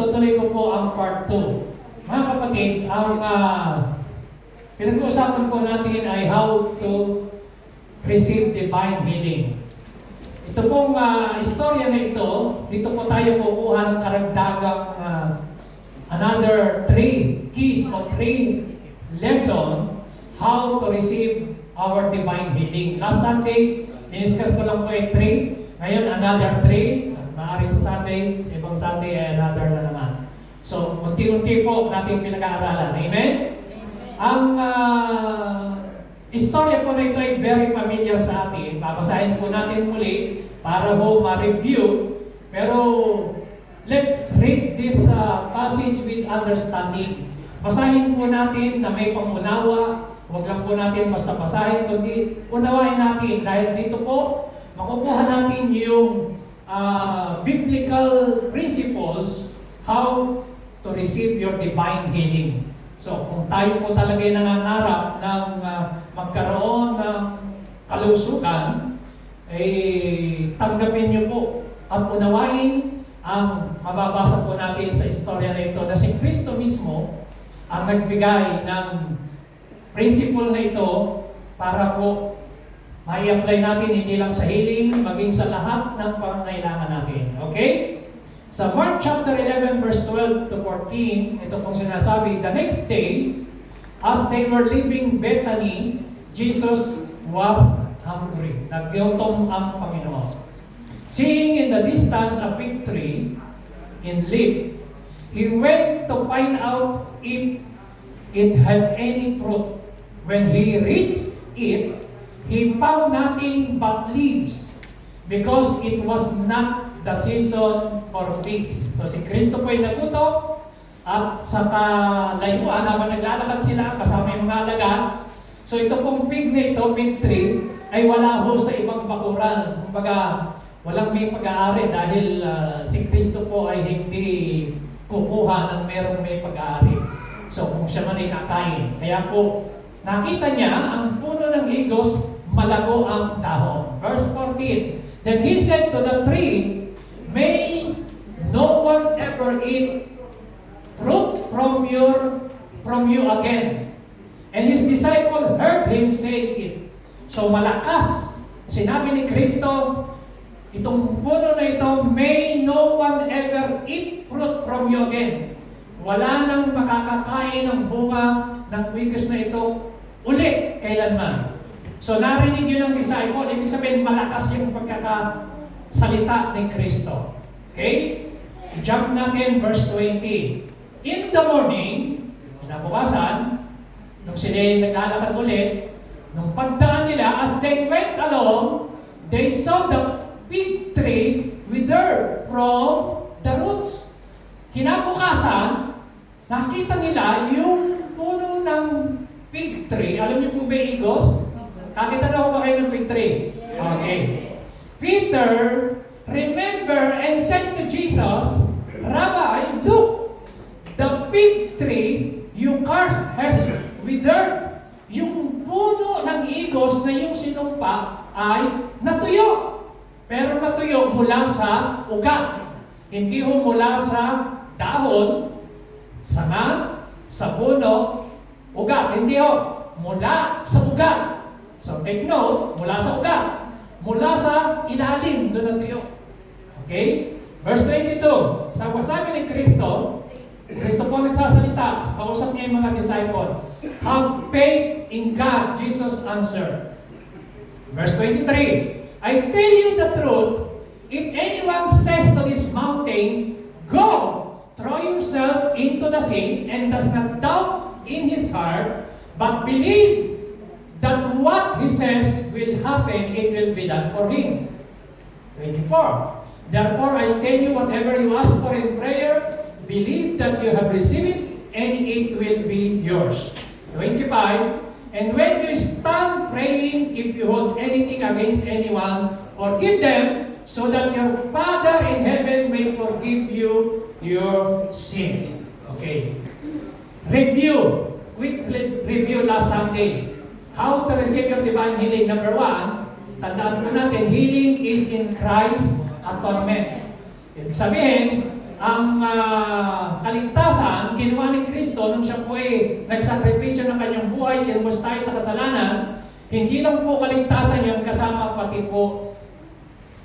itutuloy ko po ang part 2. Mga kapatid, ang pinag-uusapan po natin ay how to receive divine healing. Ito pong istorya na ito, dito po tayo kukuha ng karagdagang another 3 keys o 3 lessons how to receive our divine healing. Last Sunday, diniscuss ko lang po ay 3. Ngayon, another 3. Maaaring sa Sunday, sa ibang Sunday, ay another na naman. So, unti-unti po natin pinag-aaralan. Amen? Ang istorya po na ito ay very familiar sa atin. Babasahin po natin muli para po ma-review. Pero, let's read this passage with understanding. Basahin po natin na may pangunawa. Huwag lang po natin basta basahin, kundi unawain natin. Dahil dito po, makukuha natin yung biblical principles how to receive your divine healing. So, kung tayo po talaga ay nangangarap ng magkaroon ng kalusugan, tanggapin niyo po at unawain ang mababasa po natin sa istorya na ito na si Kristo mismo ang nagbigay ng principle na ito para po mai-apply natin hindi lang sa healing, maging sa lahat ng pangangailangan natin. Okay? Sa Mark chapter 11 verse 12 to 14, ito pong sinasabi, the next day, as they were leaving Bethany, Jesus was hungry. Nagyutom ang Panginoon. Seeing in the distance a fig tree in leaf, he went to find out if it had any fruit. When he reached it, he found nothing but leaves, because it was not the season for figs. So si Kristo po ay nagutom, at sa kalayuan, habang naglalakad sila, kasama yung mga alagad. So ito pong fig na ito, fig tree, ay wala ho sa ibang bakuran. Kumbaga, walang may pag-aari dahil si Kristo po ay hindi kukuha ng merong may pag-aari. So kung siya man ay kakain. Kaya po, nakita niya ang puno ng higos, malago ang dahon. Verse 14, then he said to the tree, may no one ever eat fruit from you again. And his disciple heard him say it. So malakas, sinabi ni Kristo, itong puno na ito, may no one ever eat fruit from you again. Wala nang makakakain ng bunga ng higos na ito uli kailanman. So narinig yun ng disciple, ibig sabihin malakas yung pagkakasalita ni Kristo. Okay? I-jump natin verse 20. In the morning, nabukasan, nung sila naglalakad ulit, nung pagdaan nila, as they went along, they saw the fig tree withered from the roots. Kinabukasan, nakita nila yung puno ng fig tree. Alam niyo po ba igos? Nakita na ba kayo ng fig tree? Okay. Peter remember and said to Jesus, Rabbi, look, the fig tree you cursed has withered. Yung puno ng igos na yung sinumpa ay natuyo. Pero natuyo mula sa ugat. Hindi ho mula sa dahon, sanga, sa puno, ugat. Hindi ho. Mula sa ugat. So take note, mula sa ugat. Mula sa ilalim, doon natuyo. Okay? Verse 22. Sabi ni Kristo, Kristo po nagsasalita, kausap niya yung mga disciple. Have faith in God, Jesus answered. Verse 23. I tell you the truth, if anyone says to this mountain, go, throw yourself into the sea, and does not doubt in his heart, but believes that what he says will happen, it will be done for him. 24. Therefore, I tell you, whatever you ask for in prayer, believe that you have received it, and it will be yours. 25. And when you stand praying, if you hold anything against anyone, forgive them, so that your Father in heaven may forgive you your sin. Okay. Review. Quick review last Sunday. How to receive your divine healing. Number 1, tandaan po natin, healing is in Christ's atonement. Ibig sabihin, ang kaligtasan, ginawa ni Kristo nung siya po ay nagsakripisyo ng kanyang buhay, kinubos tayo sa kasalanan, hindi lang po kaligtasan yan, kasama pati po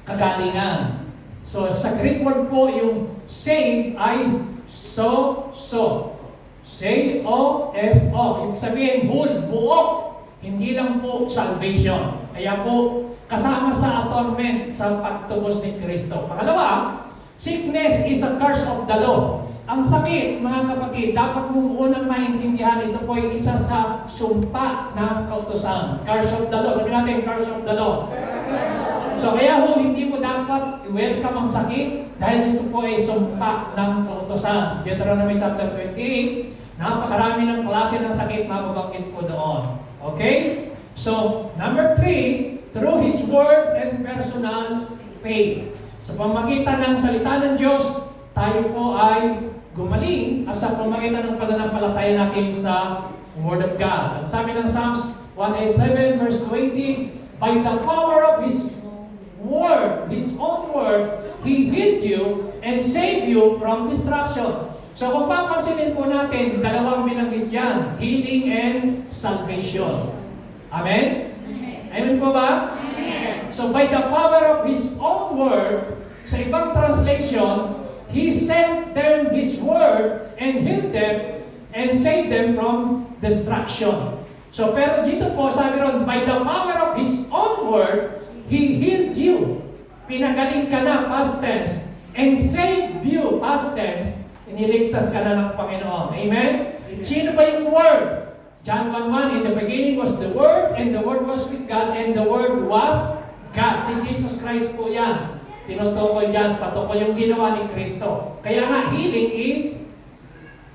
kagalingan. So, sa Greek word po, yung save ay so. S-O-S-O. Ibig sabihin, whole, buo. Hindi lang po salvation. Kaya po, kasama sa atonement sa pagtubos ni Kristo. Pangalawa, sickness is a curse of the law. Ang sakit, mga kapatid, dapat mong unang maintindihan, ito po ay isa sa sumpa ng kautusan. Curse of the law. Sabi natin, curse of the law. So kaya hindi mo dapat i-welcome ang sakit dahil ito po ay sumpa ng kautusan. Deuteronomy chapter 28, napakarami ng klase ng sakit mababanggit po doon. Okay? So, number 3, through His Word and personal faith. Sa pamagitan ng salita ng Diyos, tayo po ay gumaling at sa pamagitan ng pananampalataya natin sa Word of God. At sabi ng Psalms 187 verse 20, by the power of His Word, His own Word, He healed you and saved you from destruction. So kung papansinin po natin, dalawang binanggit yan, healing and salvation. Amen? Amen po ba? Amen. So by the power of His own Word, sa ibang translation, He sent them His Word and healed them and saved them from destruction. So pero dito po, sabi ron, by the power of His own Word, He healed you. Pinagaling ka na, past tense. And saved you, past tense. Iniligtas ka na ng Panginoon. Amen? Sino ba yung Word? John 1:1, in the beginning was the Word, and the Word was with God, and the Word was God. Si Jesus Christ po yan. Tinutukoy yan, patukoy yung ginawa ni Kristo. Kaya nga, healing is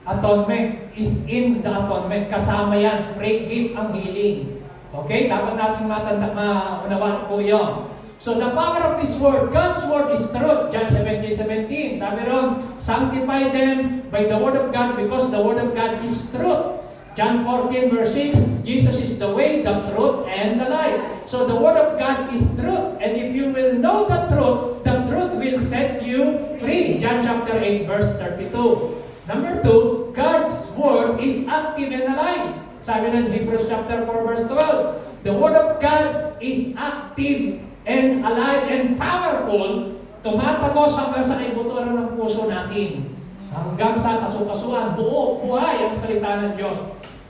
atonement, is in the atonement. Kasama yan, pre-gift ang healing. Okay? Dapat natin maunawaan po yun. So the power of His Word, God's Word is truth. John 17:17. Sabi ron, sanctify them by the Word of God because the Word of God is truth. John 14 verse 6, Jesus is the way, the truth, and the life. So the Word of God is truth. And if you will know the truth will set you free. John chapter 8 verse 32. Number 2, God's Word is active and alive. Sabi ng Hebrews chapter 4 verse 12, the Word of God is active and alive and powerful, tumatagos hanggang sa kaibuturan ng puso natin. Hanggang sa kasukasuan, buo, buhay ang salita ng Diyos.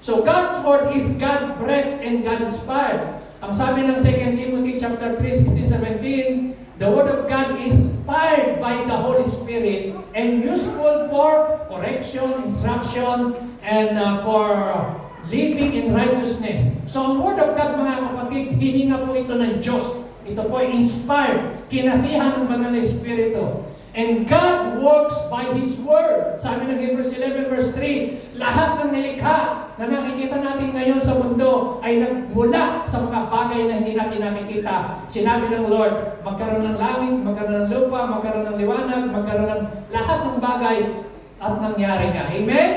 So God's Word is God-breathed and God-inspired. Ang sabi ng 2 Timothy chapter 3, 16-17, the Word of God is inspired by the Holy Spirit and useful for correction, instruction, and for living in righteousness. So ang Word of God, mga kapatid, hininga po ito ng Diyos. Ito po ay inspired, kinasihan ng Banal na Espiritu. And God works by His Word. Sabi ng Hebrews 11 verse 3, lahat ng nilikha na nakikita natin ngayon sa mundo ay nagmula sa mga bagay na hindi natin nakikita. Sinabi ng Lord, magkaroon ng langit, magkaroon ng lupa, magkaroon ng liwanag, magkaroon ng lahat ng bagay at nangyari nga. Amen?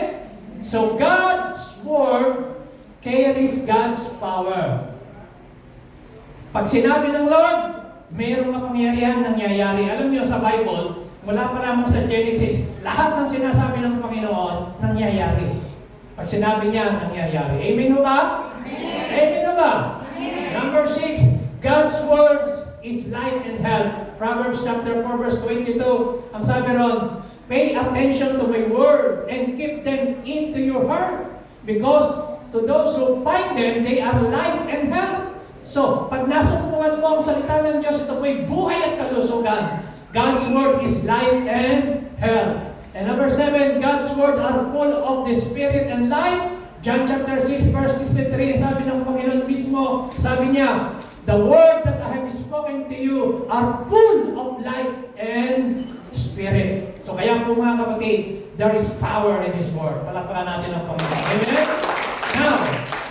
So God's Word carries God's power. Pag sinabi ng Lord, mayroong kapangyarihan nangyayari. Alam niyo sa Bible, mula pa lamang sa Genesis, lahat ng sinasabi ng Panginoon, nangyayari. Pag sinabi niya, nangyayari. Amen ba? Amen. Amen ba? Amen. Number 6, God's Word is life and health. Proverbs chapter 4 verse 22, ang sabi ron, pay attention to my word and keep them into your heart. Because to those who find them, they are life and health. So, pag nasumpungan mo ang salita ng Diyos, ito po'y buhay at kalusugan. God's Word is life and health. And number 7, God's Word are full of the Spirit and life. John chapter 6 verse 63, sabi ng Panginoon mismo, sabi niya, the word that I have spoken to you are full of life and Spirit. So kaya po mga kapatid, there is power in His Word. Palakpakan natin ang Panginoon. Amen? Now,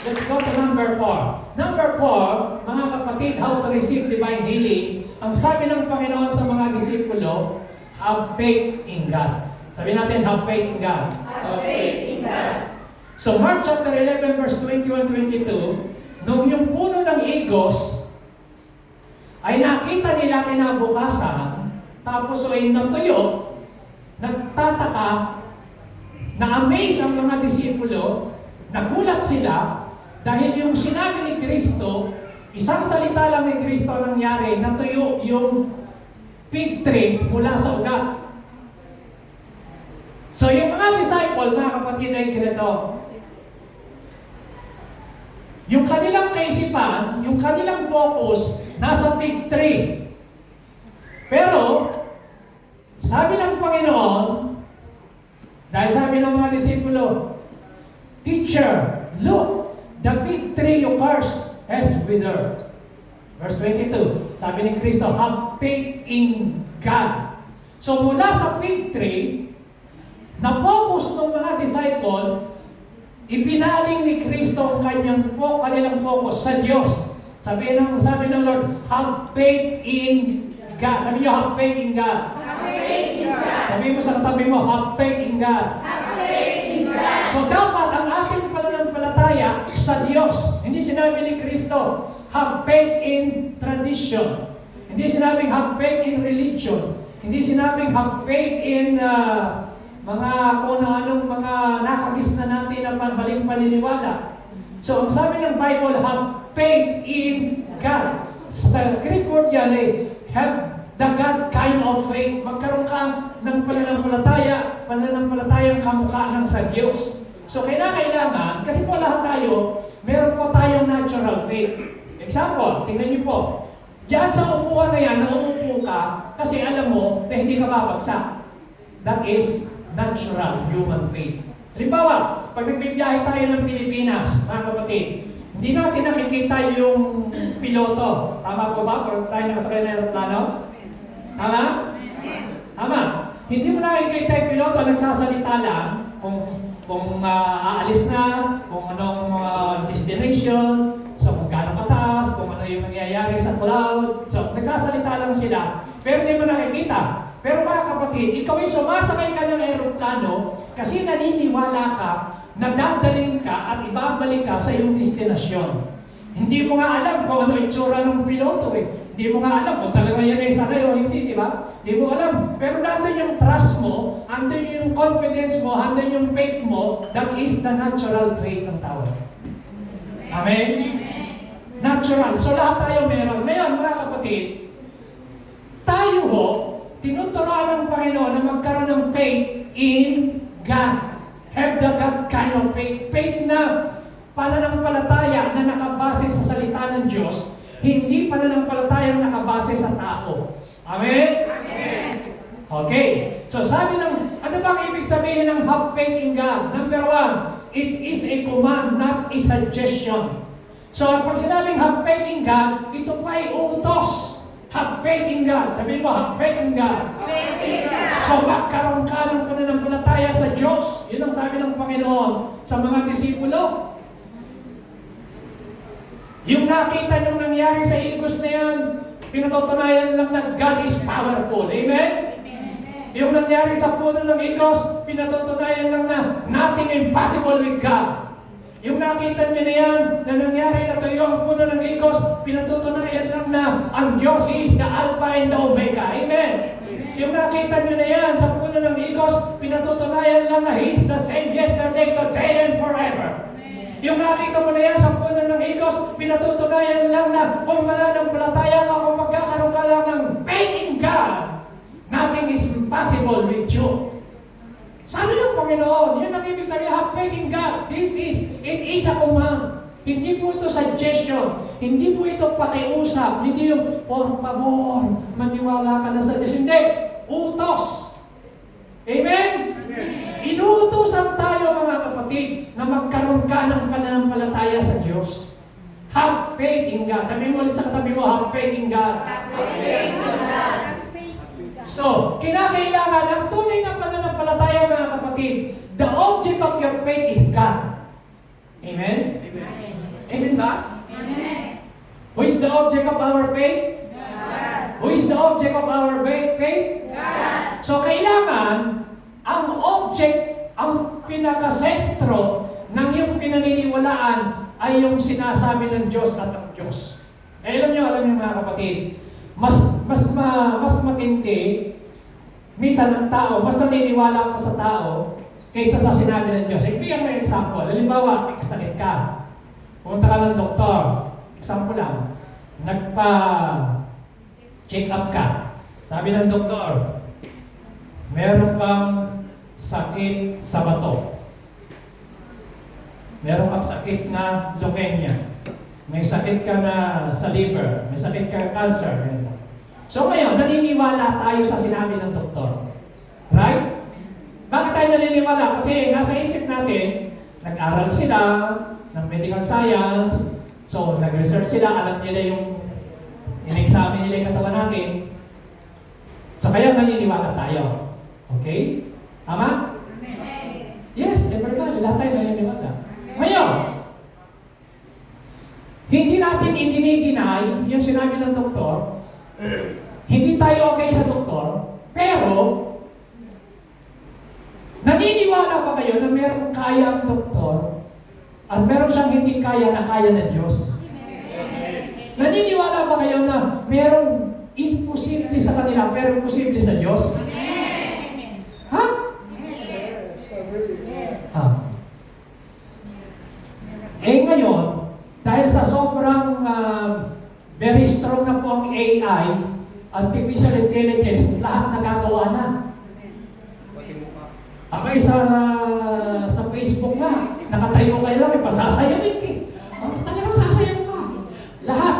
let's go to number 4. Number 4, mga kapatid, how to receive divine healing. Ang sabi ng Panginoon sa mga disipulo, have faith in God. Sabi natin, have faith in God. Have faith in God. So Mark chapter 11 verse 21-22, nung yung puno ng igos ay nakita nila kinabukasan, tapos ay natuyo, nagtataka, na-amaze ang mga disipulo, nagulat sila, dahil yung sinabi ni Kristo, isang salita lang ni Kristo nangyari, natuyo yung fig tree mula sa ugat. So yung mga disciple, mga kapatid ay ganito, yung kanilang kaisipan, yung kanilang focus, nasa fig tree. Pero, sabi ng Panginoon, dahil sabi ng mga disipulo, Teacher, look, the fig tree you cursed has withered. Verse 22, sabi ni Kristo, have faith in God. So mula sa fig tree, na-focus ng mga disciple, ipinaling ni Kristo ang kanilang focus sa Diyos. Sabi ng Lord, have faith in God. Sabi niyo, have faith in God. Have faith in God. Sabi mo sa katabi mo, have faith in God. Have faith in God. So dapat ang ating pananampalataya sa Diyos. Hindi sinabi ni Kristo, have faith in tradition. Hindi sinabing have faith in religion. Hindi sinabing have faith in mga kung anong mga nakagis na natin na maling paniniwala. So ang sabi ng Bible, have faith in God. Sa Greek word yan ay have the God kind of faith. Magkaroon ka ng pananampalatayang kamukha ng sa Diyos. So kailangan, kasi po lahat tayo, meron po tayong natural faith. Example, tingnan niyo po. Diyan sa upuan na yan, nauupo ka kasi alam mo na hindi ka babagsak. That is natural human faith. Halimbawa, pag nagbibiyahe tayo ng Pilipinas, mga kapatid, hindi natin nakikita yung piloto. Tama po ba? Pag tayo nakasakay na aeroplano? Tama? Tama. Hindi mo nakikita yung piloto, nagsasalita lang kung aalis na, kung anong destination, so kung gaano kataas, kung ano yung nangyayari sa cloud. So, nagsasalita lang sila, pero hindi mo nakikita. Pero mga kapatid, ikaw ay sumasakay ka ng aeroplano kasi naniniwala ka na dadalhin ka at ibabalik ka sa iyong destinasyon. Hindi mo nga alam kung ano itsura ng piloto eh. Hindi mo nga alam kung talaga yan ay sakay o hindi, di ba? Hindi mo alam. Pero nandun yung trust mo, andun yung confidence mo, andun yung faith mo, that is the natural faith ng tao. Amen? Natural. So lahat tayo meron. Ngayon, mga kapatid, tayo ho, tinuturoan ng Panginoon na magkaroon ng faith in God. Have the God kind of faith. Faith na pananampalataya na nakabase sa salita ng Diyos, hindi pananampalataya na nakabase sa tao. Amen? Amen. Okay. So sabi ng, ano bang ibig sabihin ng have faith in God? Number one, it is a command, not a suggestion. So pag sinabing have faith in God, ito pa ay utos. Have faith in God. Sabihin mo, have faith in God. Faith in God. So magkaroon ka ng pananampalataya sa Diyos. Yun ang sabi ng Panginoon sa mga disipulo. Yung nakita niyong nangyari sa Igos na yan, pinatutunayan lang na God is powerful. Amen? Yung nangyari sa puno ng Igos, pinatutunayan lang na nothing impossible with God. Yung nakita niyo na yan, na nangyari na tayo ang puno ng Igos, pinatutunayan lang na ang Diyos is the Alpha and the Omega. Amen? Yung nakita niyo na yan sa puno ng Igos, pinatutunayan lang na He is the same yesterday, today, and forever. Yung nakita mo na yan sa puno ng Igos, pinatutunayan lang na kung mananampalataya ka, kung magkakaroon ka lang ng faith in God, nothing is impossible with you. Sabi ng Panginoon, yun ang ibig sabihin, have faith in God. It is a command. Hindi po ito suggestion. Hindi po ito pakiusap. Hindi yung, por favor, maniwala ka na sa Diyos. Hindi. Utos. Amen? Inuutosan tayo, mga kapatid, na magkaroon ka ng pananampalataya sa Diyos. Have faith in God. Sabi mo ulit sa katabi mo, have faith in God. Have faith in God. So, kinakailangan ang tunay na pananampalataya, mga kapatid, the object of your faith is God. Amen? Amen. Amen ba? Amen. Who is the object of our faith? God. Who is the object of our faith? God. So, kailangan ang object, ang pinakasentro ng iyong pinaniniwalaan ay yung sinasabi ng Diyos at ng Diyos. Alam niyo mga kapatid, mas matindi minsan ang tao, mas naniniwala pa sa tao kaysa sa sinabi ng Diyos. Ibigyan mo yung example. Halimbawa, may sakit ka. Pumunta ka ng doktor. Example lang. Nagpa-check up ka. Sabi ng doktor, meron kang sakit sa bato. Meron kang sakit na leukemia. May sakit ka na sa liver. May sakit ka cancer. So ngayon, naniniwala tayo sa sinabi ng doktor. Right? Bakit tayo naniniwala? Kasi nasa isip natin, nag-aral sila ng medical science, so nag-research sila, alam nila yung in-examine nila yung katawan natin. So kaya naniniwala tayo. Okay? Tama? Yes, everybody, lahat tayo naniniwala. Ngayon, hindi natin i-deny yung sinabi ng doktor, hindi tayo okay sa doktor, pero naniniwala ba kayo na meron kaya ang doktor at meron siyang hindi kaya na kaya ng Diyos? Naniniwala ba kayo na merong imposible sa kanila pero posible sa Diyos? Ha? Eh ngayon, dahil sa sobrang very strong na po ang AI, artificial intelligence, lahat nagagawa na. Abay sa Facebook nga, nakatayo kayo lang, may pasasayawin ka. Talagang sasayaw ka. Lahat.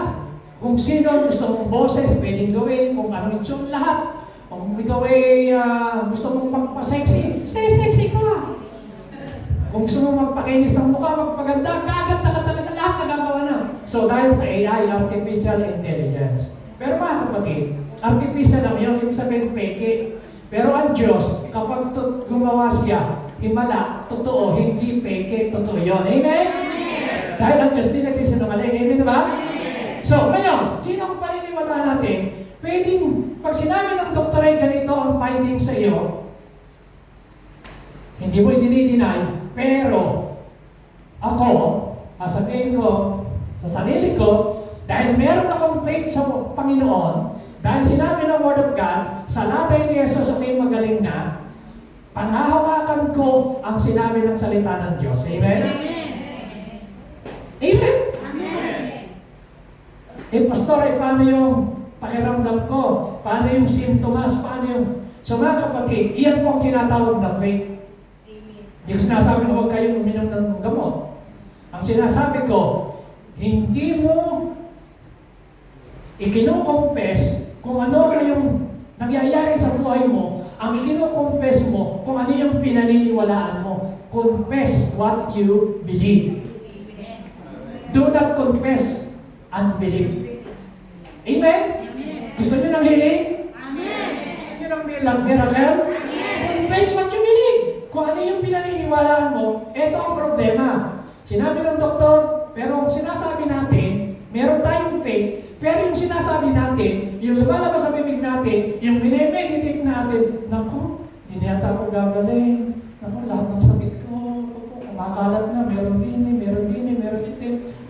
Kung sino gusto mong boses, pwedeng gawin. Kung anong itsyon, lahat. Kung ikaw ay gusto mong magpa-sexy, sexy ka. Kung gusto mong magpakinis ng mukha, magpaganda, gaganda ka talaga, lahat nagagawa na. So dahil sa AI, artificial intelligence. Pero mga kapatid, artificial lang yun, ibig sabihin peke. Pero ang Diyos, kapag gumawa siya, himala, totoo, hindi peke, totoo yun. Amen? Dahil ang Diyos din nagsisinungaling. Amen ba? So, ngayon, sino ang paniniwala natin? Pwedeng, pag sinabi ng doktor ay ganito ang finding sa iyo, hindi mo i-deny, pero ako, sasabihin ko sa sarili ko, dahil meron akong faith sa Panginoon, dahil sinabi ng Word of God, sa latay ni Jesus ako'y magaling na, panghahawakan ko ang sinabi ng salita ng Diyos. Amen? Amen? Amen. Eh, pastor, paano yung pakiramdam ko? Paano yung simptomas? Paano yung... So mga kapatid, iyan po ang tinatawag na faith. Hindi ko sinasabi na huwag kayong uminom ng gamot. Ang sinasabi ko, hindi mo ikino-confess kung ano yung nangyayari sa buhay mo, ang ikino-confess mo kung ano yung pinaniniwalaan mo. Confess what you believe. Do not confess unbelief. Amen? Gusto niyo ng healing? Gusto niyo ng miracle? Confess what you believe. Kung ano yung pinaniniwalaan mo, ito ang problema. Sinabi ng doktor, pero sinasabi natin, meron tayong faith, pero yung sinasabi natin, yung lumalabas sa bibig natin, yung minemeditate natin, naku, hindi yata ako gagaling. Naku, lahat ng sakit ko, kumakalat na, meron din,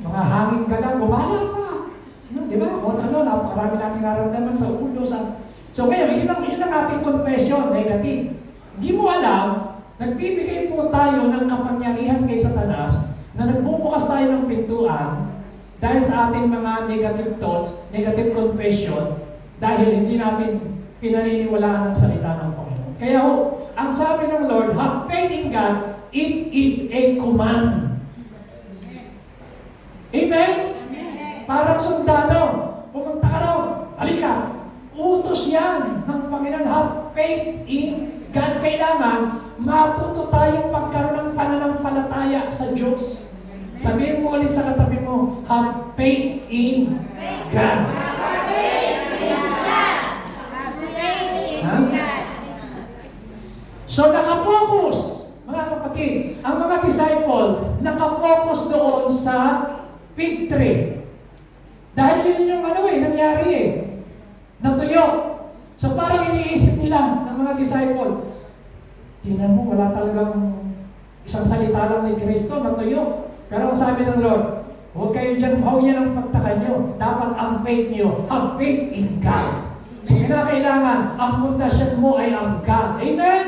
mga hangin ka lang, gumala pa. Di ba? O ano, napakarami natin naramdaman sa ulo. So ngayon, yun ang ating confession, negative. Hindi mo alam, nagbibigay po tayo ng kapangyarihan kay Satanas na nagbubukas tayo ng pintuan dahil sa ating mga negative thoughts, negative confession, dahil hindi natin pinaniniwalaan ang salita ng Panginoon. Kaya ang sabi ng Lord, have faith in God, it is a command. Amen? Parang sundalo, pumunta ka raw, halika, utos yan ng Panginoon, have faith in God. Kailangan matuto tayong magkaroon ng pananampalataya sa Diyos. Sabihin mo ulit sa katabi mo, have faith in God. So nakapokus, mga kapatid, ang mga disciple, nakapokus doon sa fig tree. Dahil yun yung nangyari natuyo. So parang iniisip nila ng mga disciple, tingnan mo, wala talagang isang salita lang ni Kristo, natuyo. Pero ang sabi ng Lord, huwag kayo dyan, huwag yan ang pagtaka nyo. Dapat ang faith nyo, have faith in God. So, kinakailangan, ang pundasyon mo ay ang God. Amen?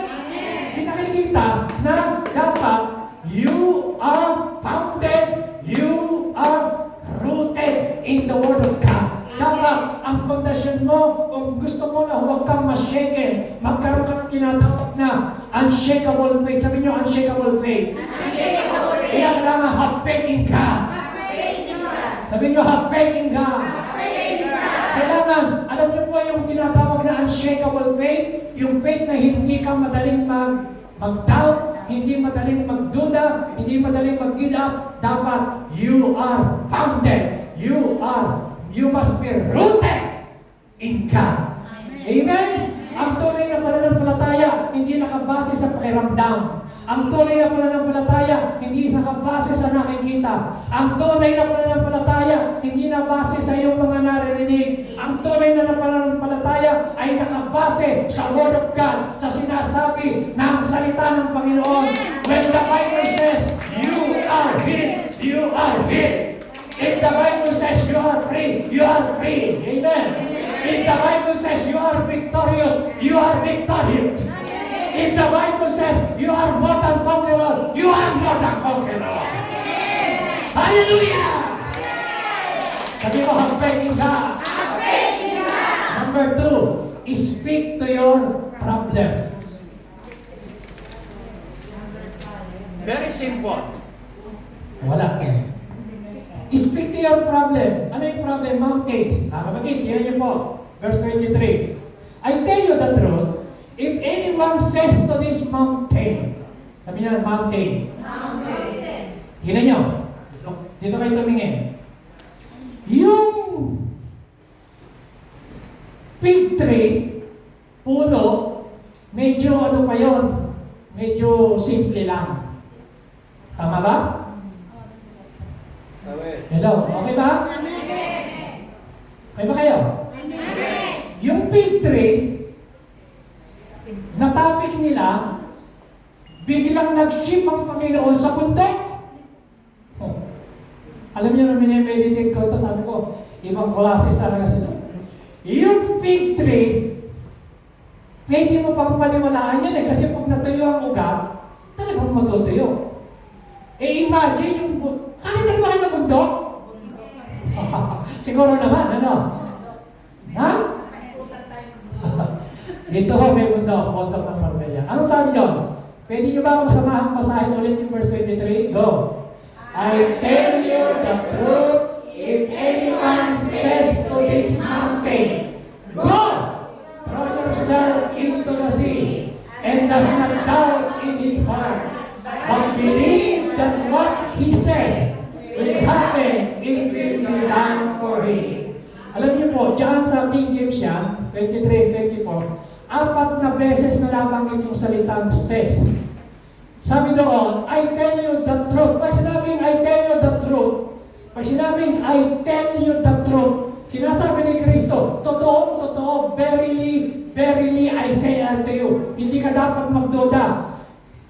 Pinakikita na dapat you are founded, you are rooted in the Word of God. Dapat ang pundasyon mo, kung gusto mo na huwag kang ma-shaken, magkaroon ka ng tinatawag na unshakable faith. Sabi niyo, unshakable faith. Unshakable faith. Kaya kailangan have faith in God. Sabi niyo, have faith in God. Kailangan, alam niyo po yung tinatawag na unshakable faith, yung faith na hindi ka madaling mag-doubt, hindi madaling magduda, hindi madaling mag-give up. Dapat, you are founded. You must be rooted in God. Amen? Ang tunay na pananampalataya, hindi nakabase sa pakiramdam. Ang tunay na pananampalataya, hindi nakabase sa nakikita. Ang tunay na pananampalataya, hindi nabase sa iyong mga naririnig. Ang tunay na pananampalataya ay nakabase sa Word of God, sa sinasabi ng salita ng Panginoon. When the Bible says, you are healed, you are healed. If the Bible says you are free, you are free. Amen. If the Bible says you are victorious, you are victorious. If the Bible says you are more than conqueror, you are more than conqueror. Hallelujah! Sabi mo, have faith in God. Number 2, speak to your problem. Very simple. Wala. Speak to your problem. Ano yung problem? Mountains. Kapatid, tingnan niyo po. Verse 23. I tell you the truth, if anyone says to this mountain, sabi niya, mountain. Tingnan niyo. Dito kayo tumingin. Yung fig tree, puno, medyo ano pa yun? Medyo simple lang. Tama ba? Hello, okay ba? Okay ba kayo? Yung fig tree, na topic nila, biglang nag-ship ang Panginoon sa bundok. Oh. Alam niyo na minimeditate ko ito, sabi ko, ibang classes talaga sila. Yung fig tree, pwede mo pang paniwalaan yan kasi pag natuyo ang ugat, talagang matutuyo. Imagine yung kahit na ba kayo na bundok? Siguro naman, ano? Ha? Dito ho may bundok, bundok ng Marbella. Ano sabi nyo? Pwede nyo ba akong samahang basahin ulit yung verse 23? Go! I tell you the truth, if anyone says to this mountain, go! Throw yourself into the sea, and does not doubt in his heart, but believe that what he says will happen, it will be done for him. Alam niyo po, diyan sa King James yan, 23 and 24, 4 na beses na nabanggit yung salitang says. Sabi doon, I tell you the truth. Pag sinabing I tell you the truth, pag sinabing I tell you the truth, sinasabi ni Kristo, totoo, verily I say unto you. Hindi ka dapat magduda.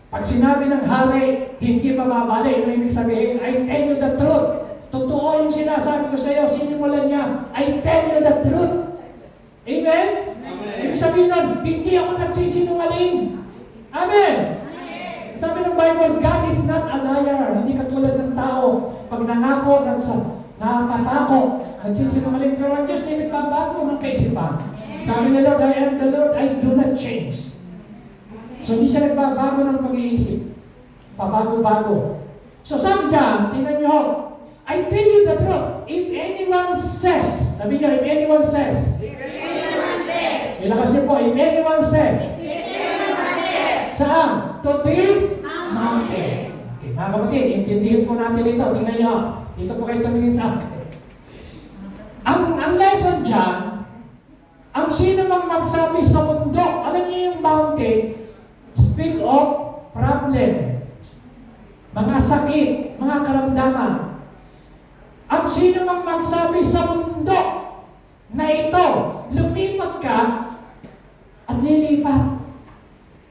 Pag sinabi ng hari, hindi mababali. Ano ibig sabihin? I tell you the truth. Totoo yung sinasabi ko sa iyo. Sinimulan niya, I tell you the truth. Amen? Ibig sabihin nun, hindi ako nagsisinungaling. Amen? Sabi ng Bible, God is not a liar. Hindi katulad ng tao. Pag nangako, nakapako, nagsisinungaling. Pero ang Diyos hindi nagbabago ng kaisipan. Sabi ni Lord, I am the Lord, I do not change. So, hindi siya nagbabago ng pag-iisip. Pabago-bago. So, sabi dyan, tingnan nyo, I tell you the truth, if anyone says, sabi niyo, if anyone says, ilakas niyo po, if anyone says, saan? To this mountain. Okay, mga kapatid, intindihin po natin ito. Tingnan nyo, dito po kayo tumingin sa akin. Ang lesson dyan, ang sino mang magsabi sa mundo, alam niyo yung mountain, speak of problem, mga sakit, mga karamdaman. Ang sino mang magsabi sa mundo na ito, lumipat ka at lilipat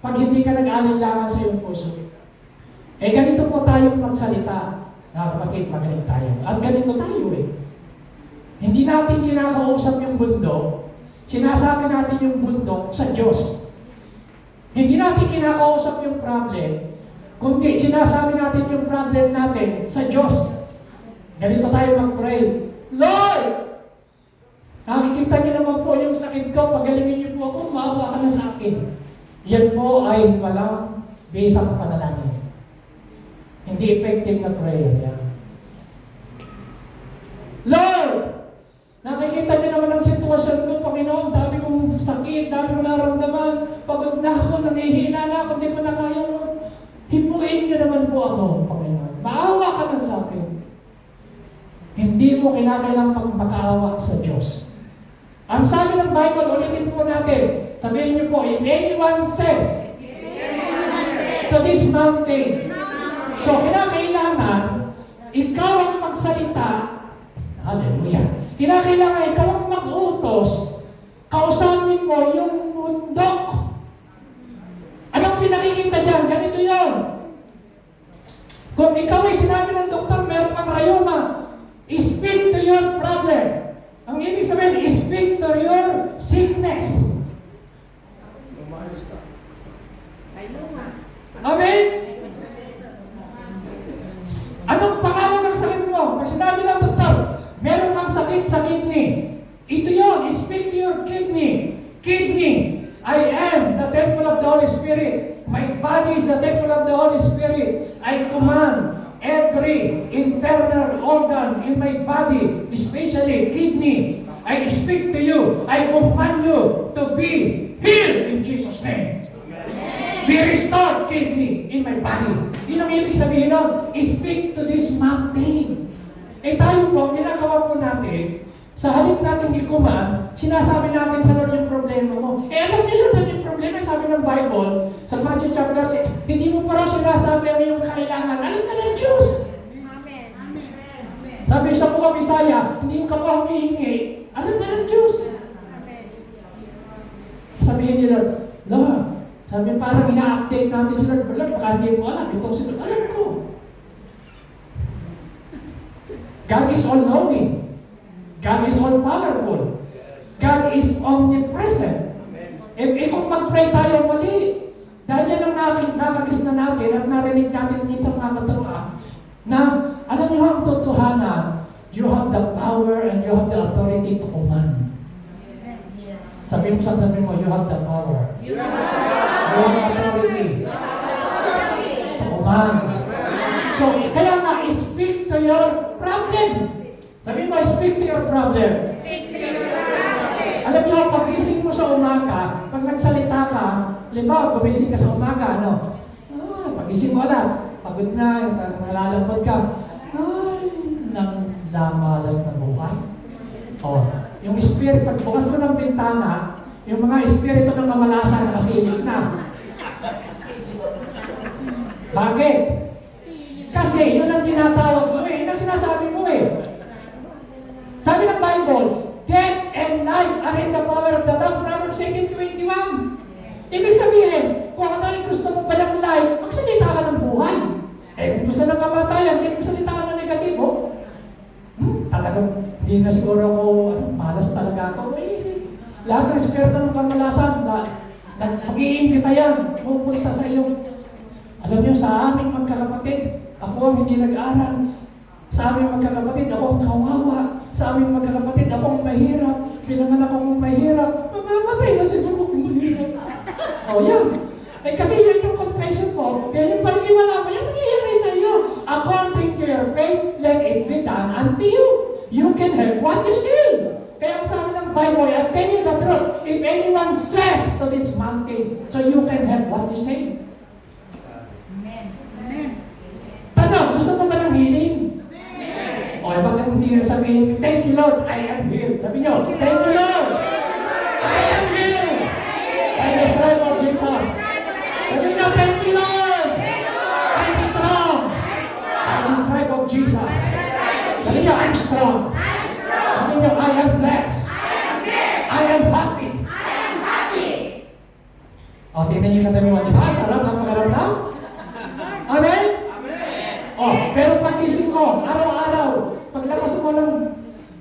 pag hindi ka nag-alinlangan sa iyong puso. Eh ganito po tayong magsalita. Kapatid, magaling tayo. At ganito tayo eh. Hindi natin kinakausap yung mundo, sinasabi natin yung bundok sa Diyos. Hindi natin kinakausap yung problem, kundi sinasabi natin yung problem natin sa Diyos. Ganito tayo mag-pray. Lord! Nakikita niyo naman po yung sakit ko, pagalingin niyo po ako, maawa ka na sa akin. Yan po ay walang bisang panalangin. Hindi effective na prayer yan. Lord! Nakikita niyo naman ang sitwasyon ko, Panginoon, dami kong sakit, dami kong naramdaman, pagod na ako, nangihina na ako, hindi ko na kaya. Hipuin niyo naman po ako, Panginoon. Maawa ka na sa akin. Hindi mo kinakailangang makaawa sa Diyos. Ang sabi ng Bible, ulitin po natin. Sabihin niyo po, if anyone says to this mountain, so kinakailangan, ikaw ang magsalita. Hallelujah. Kinakailangan ikaw ang mag-utos, kausapin mo yung bundok. Anong pinakikita dyan? Ganito yun. Kung ikaw ay sinabi ng doktor, meron kang rayuma, speak to your problem. Ang ibig sabihin, speak to your sickness. Amen? Anong pangalan ng sakit mo? Pag sinabi ng doktor, meron kang sakit sa kidney. Ito yun, speak to your kidney. Kidney, I am the temple of the Holy Spirit. My body is the temple of the Holy Spirit. I command every internal organ in my body, especially kidney. I speak to you. I command you to be healed in Jesus' name. Be restored, kidney, in my body. Yun ang ibig sabihin nun, speak to this mountain. Eh tayo po, ginagawa po natin, sa halip natin i-command, sinasabi natin sa Lord yung problema mo. Eh alam niyo Lord yung problema, sabi ng Bible, sa Matthew chapter 6, hindi mo pa raw sinasabi ang iyong kailangan. Alam ka ng Diyos. Sabi sa Buka Bisaya, hindi mo ka pa humihingi. Alam ka ng Diyos. Sabihin niyo Lord, Lord, sabi parang ina-update natin si Lord, Lord, baka hindi mo alam. Itong si Lord, alam ko. God is all-knowing. God is all-powerful. God is omnipresent. Kung mag-pray tayo muli, dahil yan ang nakagis na natin at narinig natin minsan mga katuwa, na alam niyo ang totohanan, you have the power and you have the authority to command. Sabi mo sa sabi mo, you have the power. You have the authority to command. So, kaya nga, speak to your problem. Sabi mo, speak to your problem. Alam niyo, pag-gising mo sa umaga, pag nagsalita ka, halimbawa, gumising ka sa umaga, ano? Pag-gising mo alat, pagod na, nalalambot ka. Ay, namalas na buhay. Yung spirit, pagbukas mo ng bintana, yung mga espiritu ng kamalasan nakasilip na. Bakit? Kasi yun ang tinatawag mo yun ang sinasabi mo Sabi ng Bible, death and life are in the power of the tongue. Proverbs 18:21. Ibig sabihin, kung ano yung gusto mo palang life, magsalita ka ng buhay. Kung gusto ng kamatayan, hindi magsalita ka ng negatibo. Talagang, hindi na siguro ako, malas talaga ako. Lahat ng espiritu ng kamalasan, mag-iing kita yan, pupunta sa iyo. Alam niyo, sa aming magkakapatid, ako ang hindi nag-aral. Sa aming magkakapatid, ako ang kawawa. Sa aming magkakapatid, ako ang mahirap. Pinanganak akong mahirap. Mamamatay na siguro kung mahirap. Yan. Kasi yun yung confession ko. Yan yung paniniwala mo. Yan nangyayari sa iyo. According to your faith, let it be done unto you. You can have what you say. Kaya ang sabi ng Bible, I tell you the truth. If anyone says to this mountain, so you can have what you say. Tanong, gusto mo ba ng healing? Bakit hindi sabihin, thank you Lord, I am healed. Sabi nyo, thank you Lord, I am healed. By the stripes of Jesus. Sabi nyo, thank you Lord, I'm strong. By the stripes of Jesus. Sabi nyo, I'm strong. Sabi nyo, I am blessed. I am happy. Tingnan nyo katabi mo, diba? Sarap ang pakaramdam? Amen? Pero pag-isip mo, araw-araw, paglabas mo lang,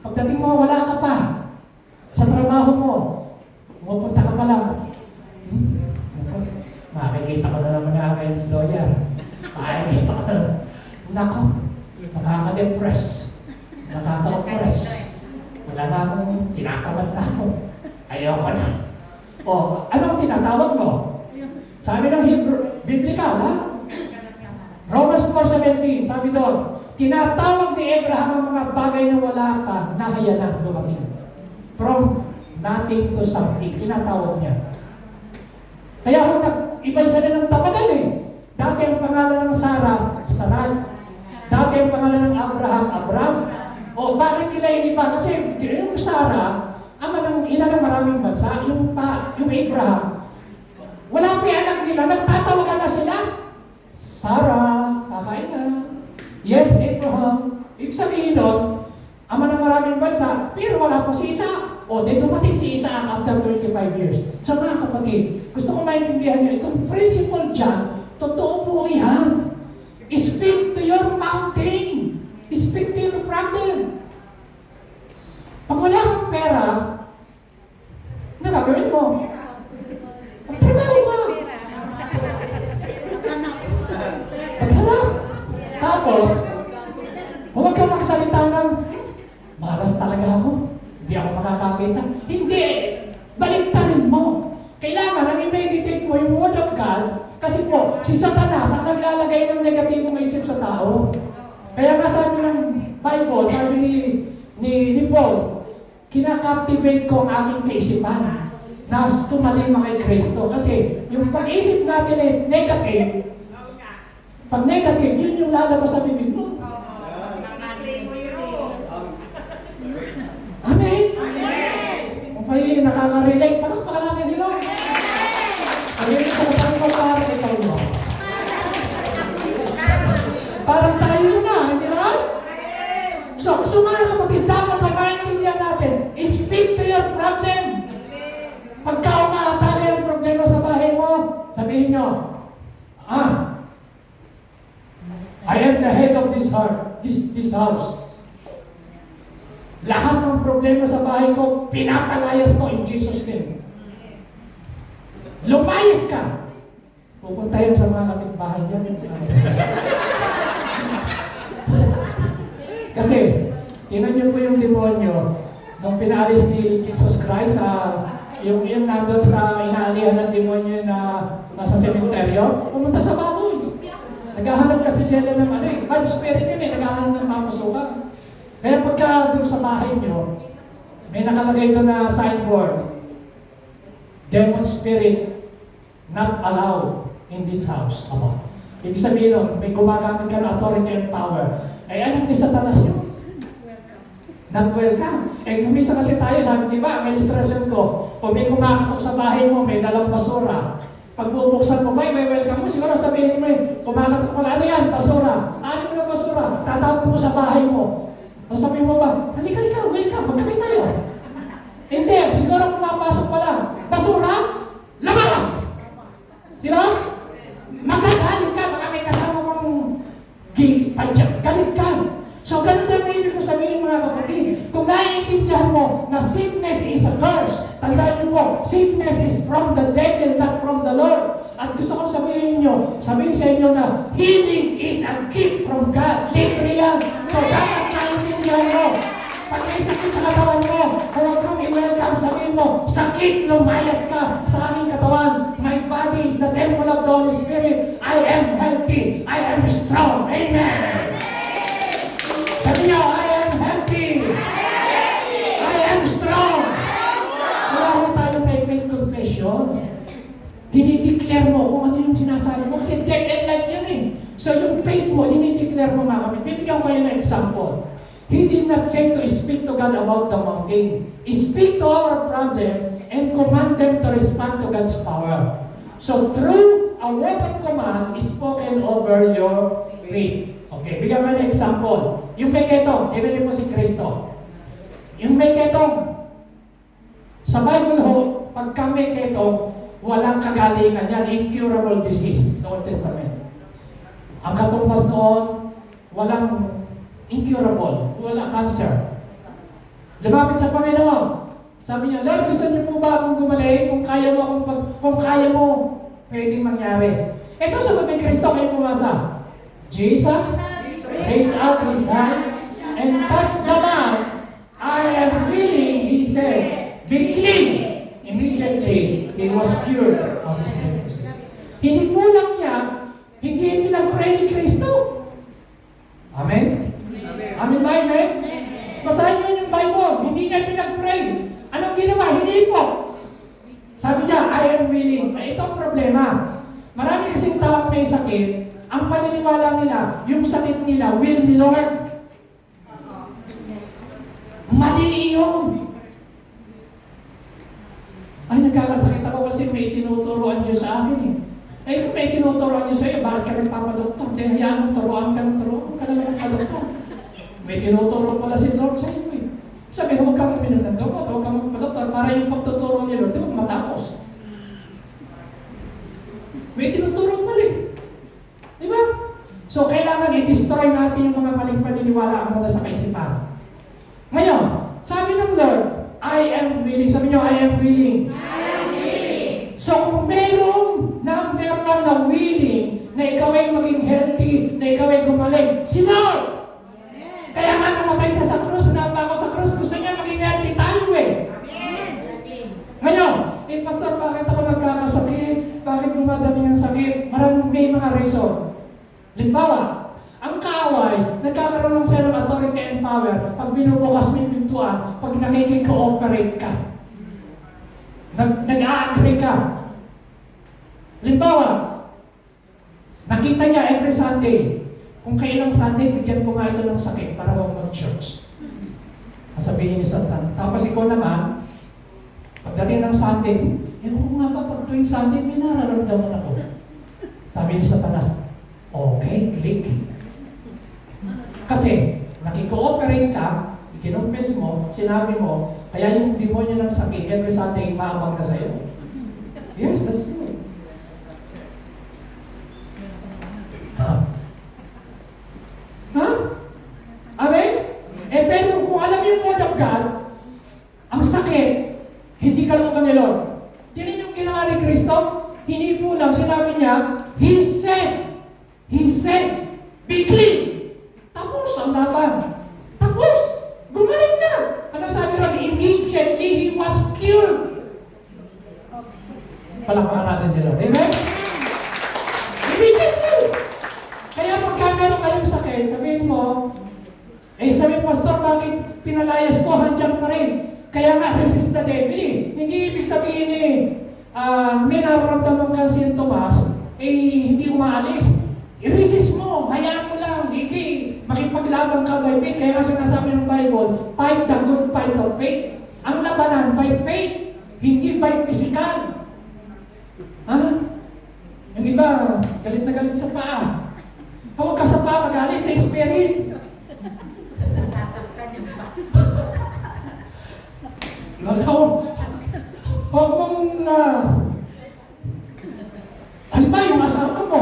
pagdating mo, wala ka pa sa trabaho mo. Nako, nakaka-depress. Nakaka-oppress. Wala na akong tinatamad na ako. Ayoko na. O, anong tinatawag mo? Sabi ng Hebrew, Biblical, ha? Romans 4:17, sabi doon, tinatawag ni Abraham ang mga bagay na wala pa, na haya na dumating. From nothing to something, tinatawag niya. Kaya kung iba sila ng tapagan eh. Dati ang pangalan ng Sarah, Sarai. Dati ang pangalan ng Abraham, Abram. O bakit nila iniba? Kasi yung Sarah, ama ng ina ng maraming bansa, yung Abraham, wala pa yung anak nila, nagtatawagan na sila. Sarah, kakain na. Yes, Abraham. Ibig sabihin nun, ama ng maraming bansa, pero wala pa si Isa. O, di dumating si Isa after 25 years. So mga kapatid, gusto ko maintindihan nyo, itong principle dyan, totoo po yan. Speak to your mountain. Speak to your problem. Pag wala kang pera, ano gagawin mo? Magtrabaho ka. Maghanap. Tapos, huwag kang magsalita ng, malas talaga ako. Hindi ako makakakita. Hindi. Baliktarin mo. Kailangan ang i-meditate mo yung Word of God. Kasi po, si Satanas ang naglalagay ng negatibong isip sa tao. Kaya nga sabi ng Bible, sabi ni Paul, kinakaptivate ko ang aking kaisipan na tumalima kay Kristo. Kasi yung pag-isip natin ay negative. Pag negative, yun yung lalabas sa bibig mo. Amen? Kung kayo nakaka-relate, palakpakan natin sila. Sabihin sa kapag mo, parang ikaw mo. Parang tayo na, hindi ba? So mga kapatid, dapat na maintindihan natin, speak to your problem. Pagka umaatake ang problema sa bahay mo, sabihin nyo, I am the head of this house. Lahat ng problema sa bahay ko, pinapalayas ko in Jesus' name. Lumayas ka. Pupunta yan sa mga kapitbahay niya. Kasi, tingnan niyo po yung demonyo, nung pinaalis ni Jesus Christ, yung nandun sa inaalihan ng demonyo na nasa sementeryo, pumunta sa baboy. Naghahanap kasi sila ng bad spirit yun naghahanap ng mamasukan. Kaya pagka doon sa bahay nyo, may nakalagay doon na signboard, demon spirit not allowed in this house. Aba. Ibig sabihin nun, may gumagamit ka ng authority and power. Ay, alam ni Satanas yun. Not welcome. Eh, kumisa kasi tayo, sabi, di ba, administrasyon ko, kung may kumakatok sa bahay mo, may dalang basura. Pag bubuksan mo, may welcome mo, siguro sabihin mo, kumakatok mo, ano yan, basura. Ano mo na basura? Tatapon mo sa bahay mo. Sabihin mo ba, halika, welcome, magkabit tayo. Hindi, siguro pumapasok pa lang. Basura, labas! Di ba? Magagalit ka, baka may kasama mong padyak, galit ka. So, ganun ang ibig ko sabihin mga kapatid. Kung naiintindihan mo na sickness is a curse, tandaan niyo po, sickness is from the devil, not from the Lord. At gusto kong sabihin sa inyo na healing is a gift from God. Libre yan. So, dapat naiintindihan mo. Pag may sakit sa katawan mo, alam kong i-welcome, sabihin mo, sakit, lumayas ka sa aking katawan. My body is the temple of the Holy Spirit. I am healthy. I am strong. Amen. Sabi niyo, I am healthy. I am strong. Wala ko tayo may faith confession. Dinideclare mo kung ano yung sinasabi mo. Kasi death and life yan eh. So yung faith mo, dinideclare mo mga kapit. Bibigyan ko kayo ng example. He did not say to speak to God about the mountain. Speak to our problem and command them to respond to God's power. So through a word of command is spoken over your faith. Okay, bigyan ko ng example. Yung may ketong, tinanong mo si Kristo. Yung may ketong, sa Bible ho, pagka may ketong, walang kagalingan yan, incurable disease sa Old Testament. Ang katumbas noon, walang incurable, walang cancer. Lumapit sa Panginoon. Sabi niya, Lord, gusto niyo po ba akong gumaling? Kung kaya mo, pwedeng mangyari. Ito sa may Kristo kayo pumasa. Jesus raised up his hand and touched the man. I am willing, he said, be clean. Immediately, he was cured of his leprosy. Hindi kulang niya, hindi pinag-pray ni Kristo. Amen? Amen ba? Amen? Basahin niyo yung Bible, hindi niya pinag-pray. Anong ginawa? Hindi po. Sabi niya, I am willing. Ito ang problema. Marami kasing taong may sakit, ang paniniwala nila, yung sakit nila, will ni Lord. Mali yun. Ay, nagkakasakit ako kasi may tinuturo ang Diyos sa akin eh. Eh, kung may tinuturo ang Diyos sa iyo, bakit ka nagpapadoktor? Hindi, hayaan mo, turuan ka ng turuan. Huwag ka na magpadoktor. May tinuturo pala si Lord sa iyo eh. Sabi, huwag kang uminom ng gamot, huwag kang magpadoktor para yung pagtuturo ni Lord, di ba matapos? May tinuturo pala eh. Di ba? So, kailangan i-destroy natin yung mga maling paniniwala ang muna sa kaisipan. Ngayon, sabi ng Lord, I am willing. Sabi niyo, I am willing. I am willing. So, kung meron na willing na ikaw ay maging healthy, na ikaw ay gumaling, si Lord! Amen. Kaya nga namatay siya sa krus, sunamba ako sa krus, gusto niya maging healthy tayo eh. Amen. Ngayon, Pastor, bakit ako nagkakasakit? Bakit dumadami ang sakit? Maraming may mga reason. Limbawa, ang kaaway, nagkakaroon ng sa'yo ng authority and power pag binubukas mo yung pintuan, pag nakikikooperate ka. Nag-a-agree ka. Limbawa, nakita niya every Sunday, kung kailang Sunday, bigyan ko nga ito ng sakit para huwag mag-church. Sabihin ni Satan. Tapos ikaw naman, pagdating ng Sunday, ko nga ba pag tuwing Sunday, may nararamdaman ako. Sabi ni Satanas, okay, click. Kasi, nakikooperate ka, ikinumpes mo, sinabi mo, kaya yung demonyo ng sakit, every Sunday, maabang na sa'yo. Yes, that's true. Ha? Amen? Eh, pero kung alam yung word of God, ang sakit, hindi kalungan ni Lord. Tinan yung ginawa ni Kristo, hindi po lang, sinabi niya, He said, be clean. Tapos ang laban. Tapos, gumaling na. Ano sabi ron? Immediately, he was cured. Palakpakan natin si Lord. Amen? Immediately. Kaya pagka meron kayong sakit, sabihin mo, sabi Pastor, bakit pinalayas ko, handyan pa rin. Kaya nga, resist the devil eh. Hindi ibig sabihin may nararamdaman kang sintomas, hindi umaalis. I-resist mo, hayaan mo lang, makipaglaban ka by faith. Kaya nga sinasabi ng Bible, fight the good fight of faith. Ang labanan by faith, hindi by physical. Ha? Yung iba, galit na galit sa paa. Huwag ka sa paa, magalit sa spirit. Huwag mong halimbawa yung asawa mo.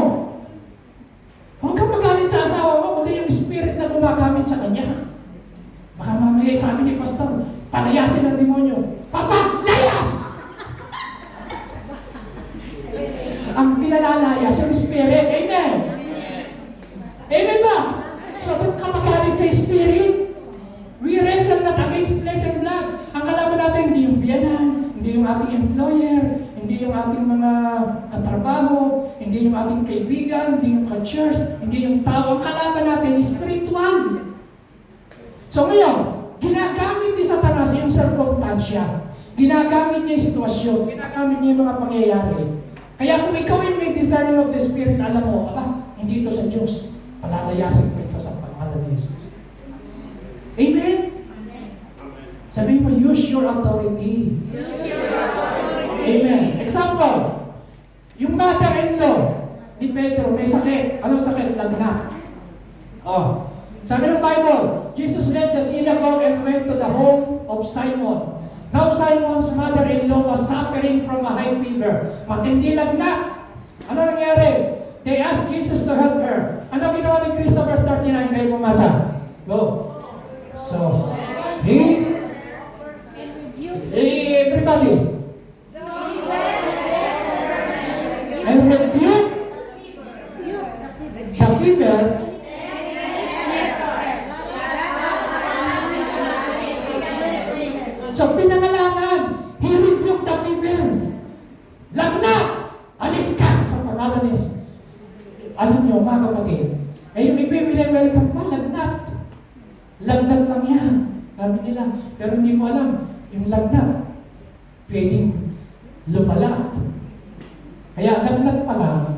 Huwag kang magalit sa asawa mo, kundi yung spirit na gumagamit sa kanya. Baka mamaya sabi ni Pastor, palayasin ng demonyo. Papa, layas! Ang pinalalayas yung spirit. Amen? Amen ba? So, kung ka magalit sa spirit, we wrestle not against flesh and blood. Ang kalaban natin, hindi yung biyanan, hindi yung ating employer, hindi yung ating mga katrabaho, hindi yung ating kaibigan, hindi yung ka-church, hindi yung tao. Ang kalaban natin is spiritual. So ngayon, ginagamit ni Satanas yung circumstansya. Ginagamit niya yung sitwasyon, ginagamit niya yung mga pangyayari. Kaya kung ikaw ay may discerning of the Spirit, alam mo, hindi ito sa Diyos. Palalayasin ko ito sa pangalan ni Jesus. Amen? Sabihin mo, use your authority. Use your authority. Amen. Example, yung mother-in-law ni Pedro may sakit. Anong sakit? Lagnat. Sabi ng Bible, Jesus left the synagogue and went to the home of Simon. Now Simon's mother-in-law was suffering from a high fever. Matindi lagnat. Ano nangyari? They asked Jesus to help her. Ano ginawa ni Kristo? Verse 39, kayo pumasa. Go. So, everybody. And rebuke the fever mga kapatid, eh yung iba yung welcome pa, lagnat. Lagnat lang yan. Sabi nila. Pero hindi mo alam, yung lagnat, pwedeng lumala. Kaya lagnat pala,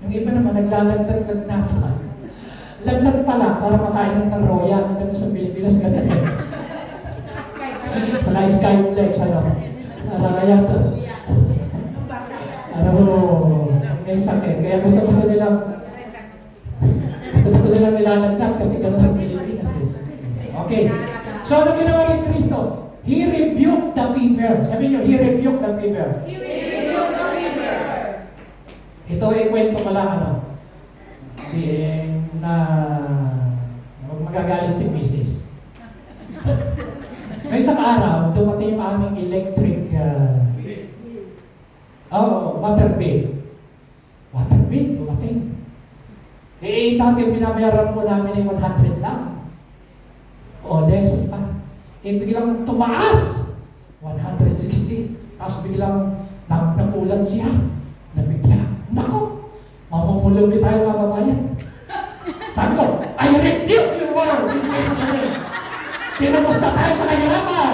yung iba naman naglalagnat-lagnat lang. Lagnat pala para makain ng royal. Ganun sa Pilipinas, ganun eh. Sa Skyflex, ano. Kaya ito. Ano mo, may sakit. Kaya gusto ko nilang nilalagnat kasi gano'n sa Pilipinas eh. Okay. So, ano ginawa ni Kristo? He rebuked the fever. Sabi niyo, He rebuked the fever. He rebuked the fever. Ito ay kwento ko lang, ano. Na magagalit si Mrs. May isang araw, dumating yung aming electric water bill. Water bill, dumating. Eh, dati binabayaran po namin ay 100 lang. O less pa. Eh, biglang tumaas. 160. Tapos biglang napulan siya. Nabigla. Nako, mamumulubi tayo kababayan. Sabi ko, I rebuke your word in Jesus' name. Pinumusta tayo sa kahirapan.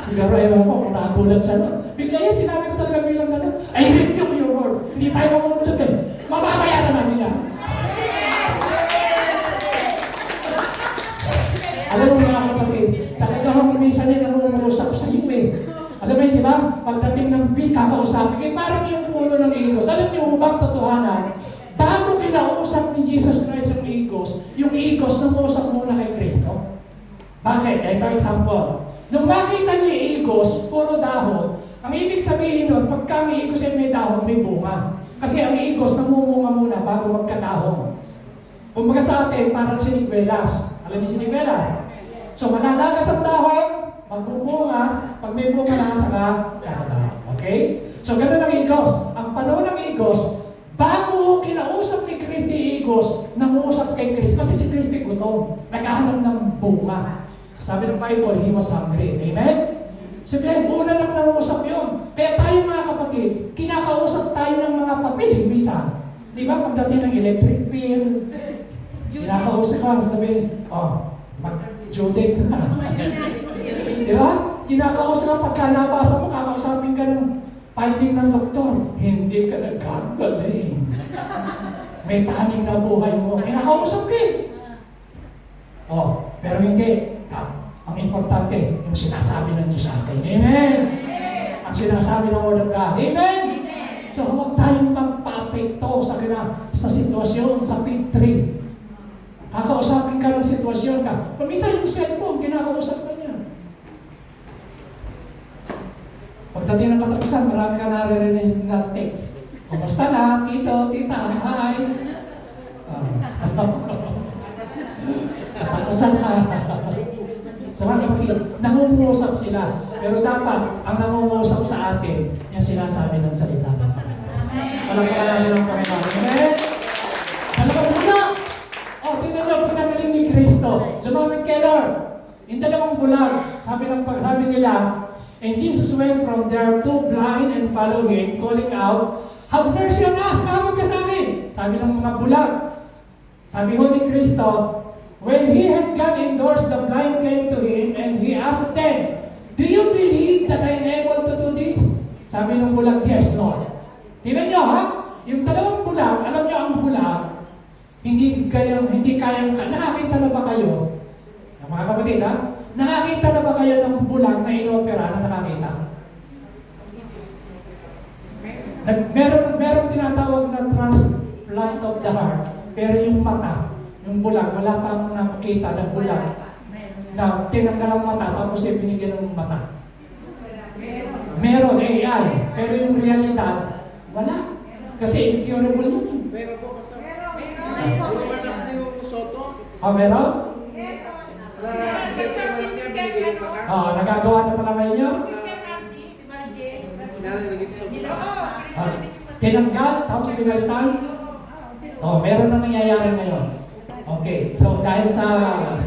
Siguro ewan ko kung nakagulat siya. Bigla yan, sinabi ko talaga bilang gano'n, I rebuke your word. Hindi tayo mamumulubi. Mababayaran namin yan. Alam mo mga kapatid, talaga kung minsan yan namumurusap sa iyo eh. Alam mo yun, di ba? Pagdating ng bill, kakausapin, eh parang yung puno ng igos. Alam niyo bang totohanan? Bago kinausap ni Jesus Christ yung igos numuusap muna kay Kristo. Bakit? Ito example. Nung makita niya yung igos, puro dahon, ang ibig sabihin nun, pagka ang igos ay may dahon, may bunga. Kasi ang igos namumunga muna bago magkadahon. Kumbaga sa atin, parang sinigwelas. Alam niyo sinigwelas? So malalagas ang dahon, magbumunga, pag may bunga na saka kakadahon. Okay? So ganun ang igos. Ang panahon ng igos, bago kinausap ni Kristi igos, nanguusap kay Kristi. Kasi si Kristi gutom, naghahanap ng bunga. Sabi ng Bible, he was hungry. Amen? Sabihin, una lang nanguusap yun. Kaya tayo mga kapatid, kinakausap tayo ng mga papel, minsan. Di ba? Pagdating ng electric bill, kinakausap ka, sabihin, mag-due date na. Di ba? Kinakausap ka, pagka nabasa mo, kakausapin ka ng finding ng doktor, hindi ka nagkagaling. May taning na buhay mo. Kinakausap ka eh. Pero hindi. Ang importante, yung sinasabi ng Diyos sa atin. Amen! Ang sinasabi ng Word of God. Amen! So huwag tayong magpa-apekto sa sitwasyon, sa fig tree. Kakausapin ka ng sitwasyon ka. Pag-isa yung cellphone, kinakausap ka niya. Pagdating ng katapusan, marami ka naririnig na text. Kumusta na? Tito, tita, hi. Katapusan na. So mga kapatid, nangungusap sila. Pero dapat, ang nangungusap sa atin, yung sinasabi ng salita ng Panginoon. Palagyan natin ng Panginoon. Amen? Talagang muna! Tingnan nyo, pinagaling ni Kristo. Lumapit kay Lord. Yung dalawang bulag, sabi nila, and Jesus went from there, two blind and followed him, calling out, have mercy on us, kamag ka sa akin. Sabi ng mga bulag. Sabi ho ni Kristo, when he had gone indoors, the blind came to him and he asked them, do you believe that I am able to do this? Sabi ng bulag, yes, Lord. Tingnan nyo ha, yung dalawang bulag, alam nyo ang bulag, hindi kayang, nakakita na ba kayo? Mga kapatid ha, nakakita na ba kayo ng bulag na inopera na nakakita? Meron tinatawag na transplant of the heart, pero yung mata, yung bulag, wala pa akong nakakita ng bulag na tinanggal ang mata, tapos binigyan ng mata. Meron AI, pero yung realidad, wala. Kasi incurable yun. Meron po, Pastor. Meron. Yung Soto. Meron? Nagagawa na pala ngayon yun? Tinanggal, tapos pinalitan? Meron na nangyayari ngayon. Okay, so dahil dahil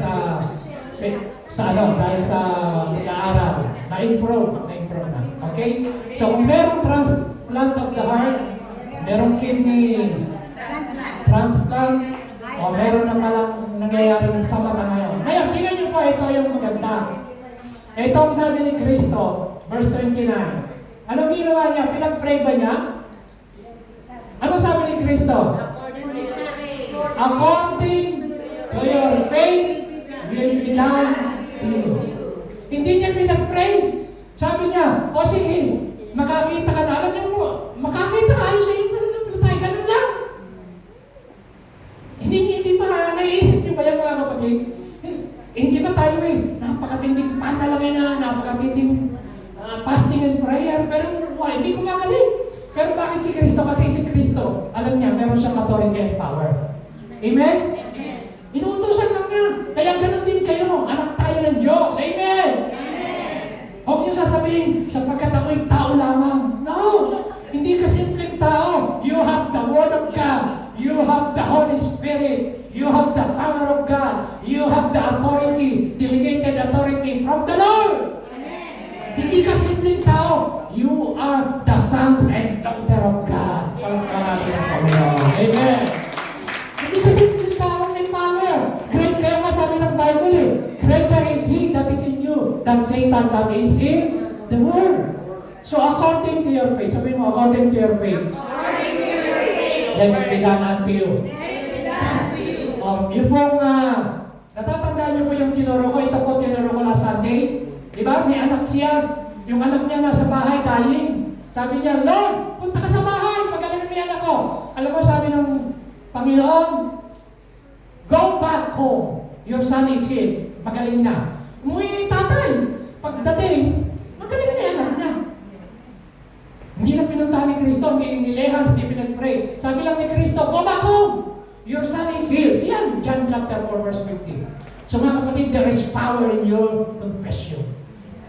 sa pag-aaral, na-improve na. Okay? So kung merong transplant of the heart, merong kidney meron na palang nangyayaring sa mata ngayon. Ngayon, tingnan niyo po, ito yung maganda. Ito ang sabi ni Kristo, verse 29. Anong ginawa niya? Pinag-pray ba niya? Anong sabi ni Kristo? According to your faith will be done to you. Hindi niya pinag-pray. Sabi niya, o sige, makakita ka na. Alam niyo mo, makakita ka ayos sa inyo. Ganun lang. Hindi ba, naiisip niyo ba yan mga kapatid? Hindi ba tayo napakatinding panalangin na, napakatinding fasting and prayer, pero hindi ko magaling. Pero bakit si Kristo? Kasi si Kristo, alam niya, meron siyang authority and power. Amen? Inuutosan lang niya. Kaya ganun din kayo, anak tayo ng Diyos. Amen? Huwag niyo sasabihin, sapagkat ako'y tao lamang. No! Hindi ka simpleng tao. You have the Word of God. You have the Holy Spirit. You have the power of God. You have the authority, delegated authority from the Lord. Hindi ka simpleng tao. You are the sons and daughter of God. Amen. Hindi ka simpleng tao, may power. Great, kaya nga sabi ng Bible greater is He that is in you than Satan that is in the world. So according to your faith, sabihin mo, according to your faith, let it be done unto you. Yun pong, natatandaan niyo po yung tinuro ko, ito po tinuro ko last Sunday. Diba? May anak siya. Yung anak niya nasa bahay, dying. Sabi niya, Lord, punta ka sa bahay, magaling na anak ko. Alam mo, sabi ng Panginoon, go back home. Your son is healed. Magaling na. Umuwi yung tatay. Pagdating, magaling na yung anak niya. Hindi na pinuntahan ni Kristo, hindi nilehas, hindi pinag-pray. Sabi lang ni Kristo, go back home. Your son is healed. Yan, John chapter 4 verse 15. So mga kapatid, there is power in your confession.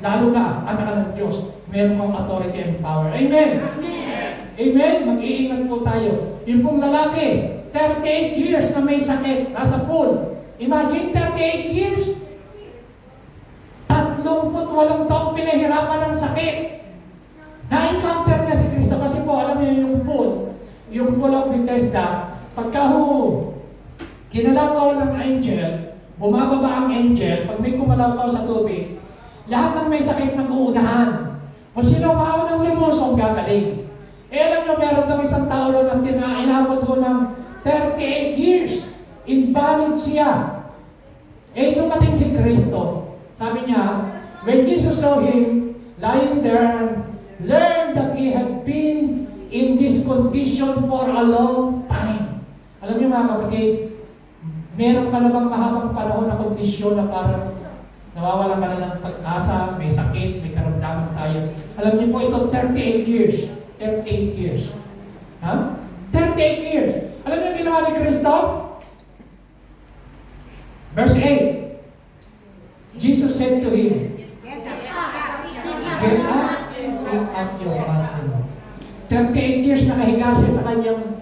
Lalo na, anak ka ng Diyos, meron kang authority and power. Amen? Amen? Amen? Mag-iingat po tayo. Yung pong lalaki, 38 years na may sakit, nasa pool. Imagine, 38 years. 38 taong pinahirapan ng sakit. Na-encounter niya si Kristo kasi po, alam niyo yung pool of Bethesda, pagka kinalakaw ng angel, bumababa ang angel, pag may kumalakaw sa tubig, lahat ng may sakit ng uunahan. Kung sino maunang lumusong, gagaling. Alam niyo, meron daw isang tao na inabot ko ng 38 years. Invalid siya. Dumating si Kristo. Sabi niya, when Jesus saw him lying there, learned that he had been in this condition for a long time. Alam niyo mga kapatid, meron ka na bang mahabang panahon na kondisyon na parang nawawala ka na ng pag-asa, may sakit, may karamdaman tayo. Alam niyo po ito, 38 years. 38 years. Ha? 38 years. Alam niyo ginawa ni Kristo? Verse 8. Jesus said to him, get up, pick up your mat. 38 years nakahiga siya sa kanyang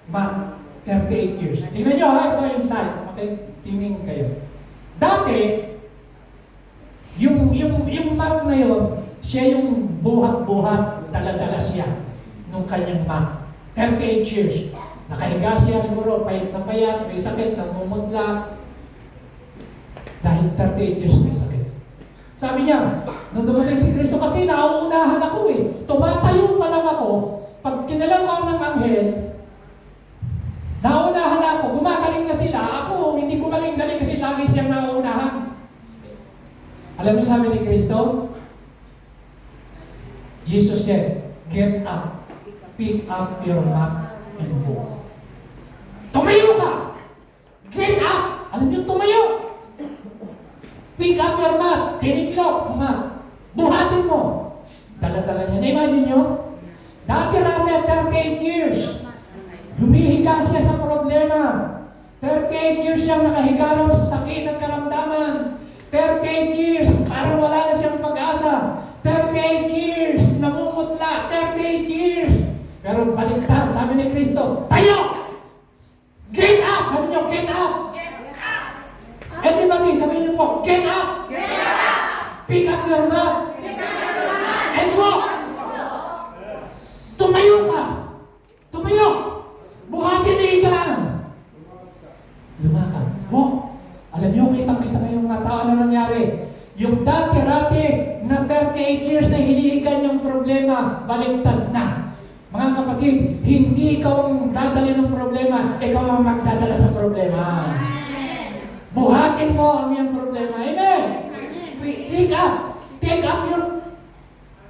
mat. 38 years. Tingnan nyo ha, ito yung side. Okay, tingin kayo. Dati, yung mat na yun, siya yung buhat-buhat, dala-dala siya nung kanyang mat. 38 years. Nakahiga siya siguro, payat na payat, may sakit, namumutla. Dahil 38 years may sakit. Sabi niya, nung dumating si Kristo, kasi nauunahan ako Tumatayo pa lang ako, pag kinalaw ako ng anghel, nauunahan ako, gumagaling na sila. Ako, hindi ko galing-galing kasi lagi siyang nauunahan. Alam niyo sabi ni Kristo? Jesus said, get up, pick up your mat and walk. Tumayo ka! Get up! Alam niyo, tumayo! Pick up your mat, tiniklop, mat. Buhatin mo. Dala-dala niya. Na-imagine nyo? Dati rami 38 years. Humihiga siya sa problema. 38 years siyang nakahiga raw sa sakit at karamdaman. 38 years, parang wala na siyang pag-asa. 38 years, namumutla. 38 years. Pero baliktad, sabi ni Kristo, tayo! Get up! Sabi niyo, get up! Everybody, sabihin niyo po, get up! Get up! Pick up your mat! Pick up your mat! And walk! Tumayo ka! Tumayo! Buhatin na higaan! Yung dati-rati na 38 years na hinihigan yung problema, baliktad na. Mga kapatid, hindi ikaw ang dadali ng problema, ikaw ang magdadala sa problema. Buhatin mo ang iyong problema. Amen? Take up your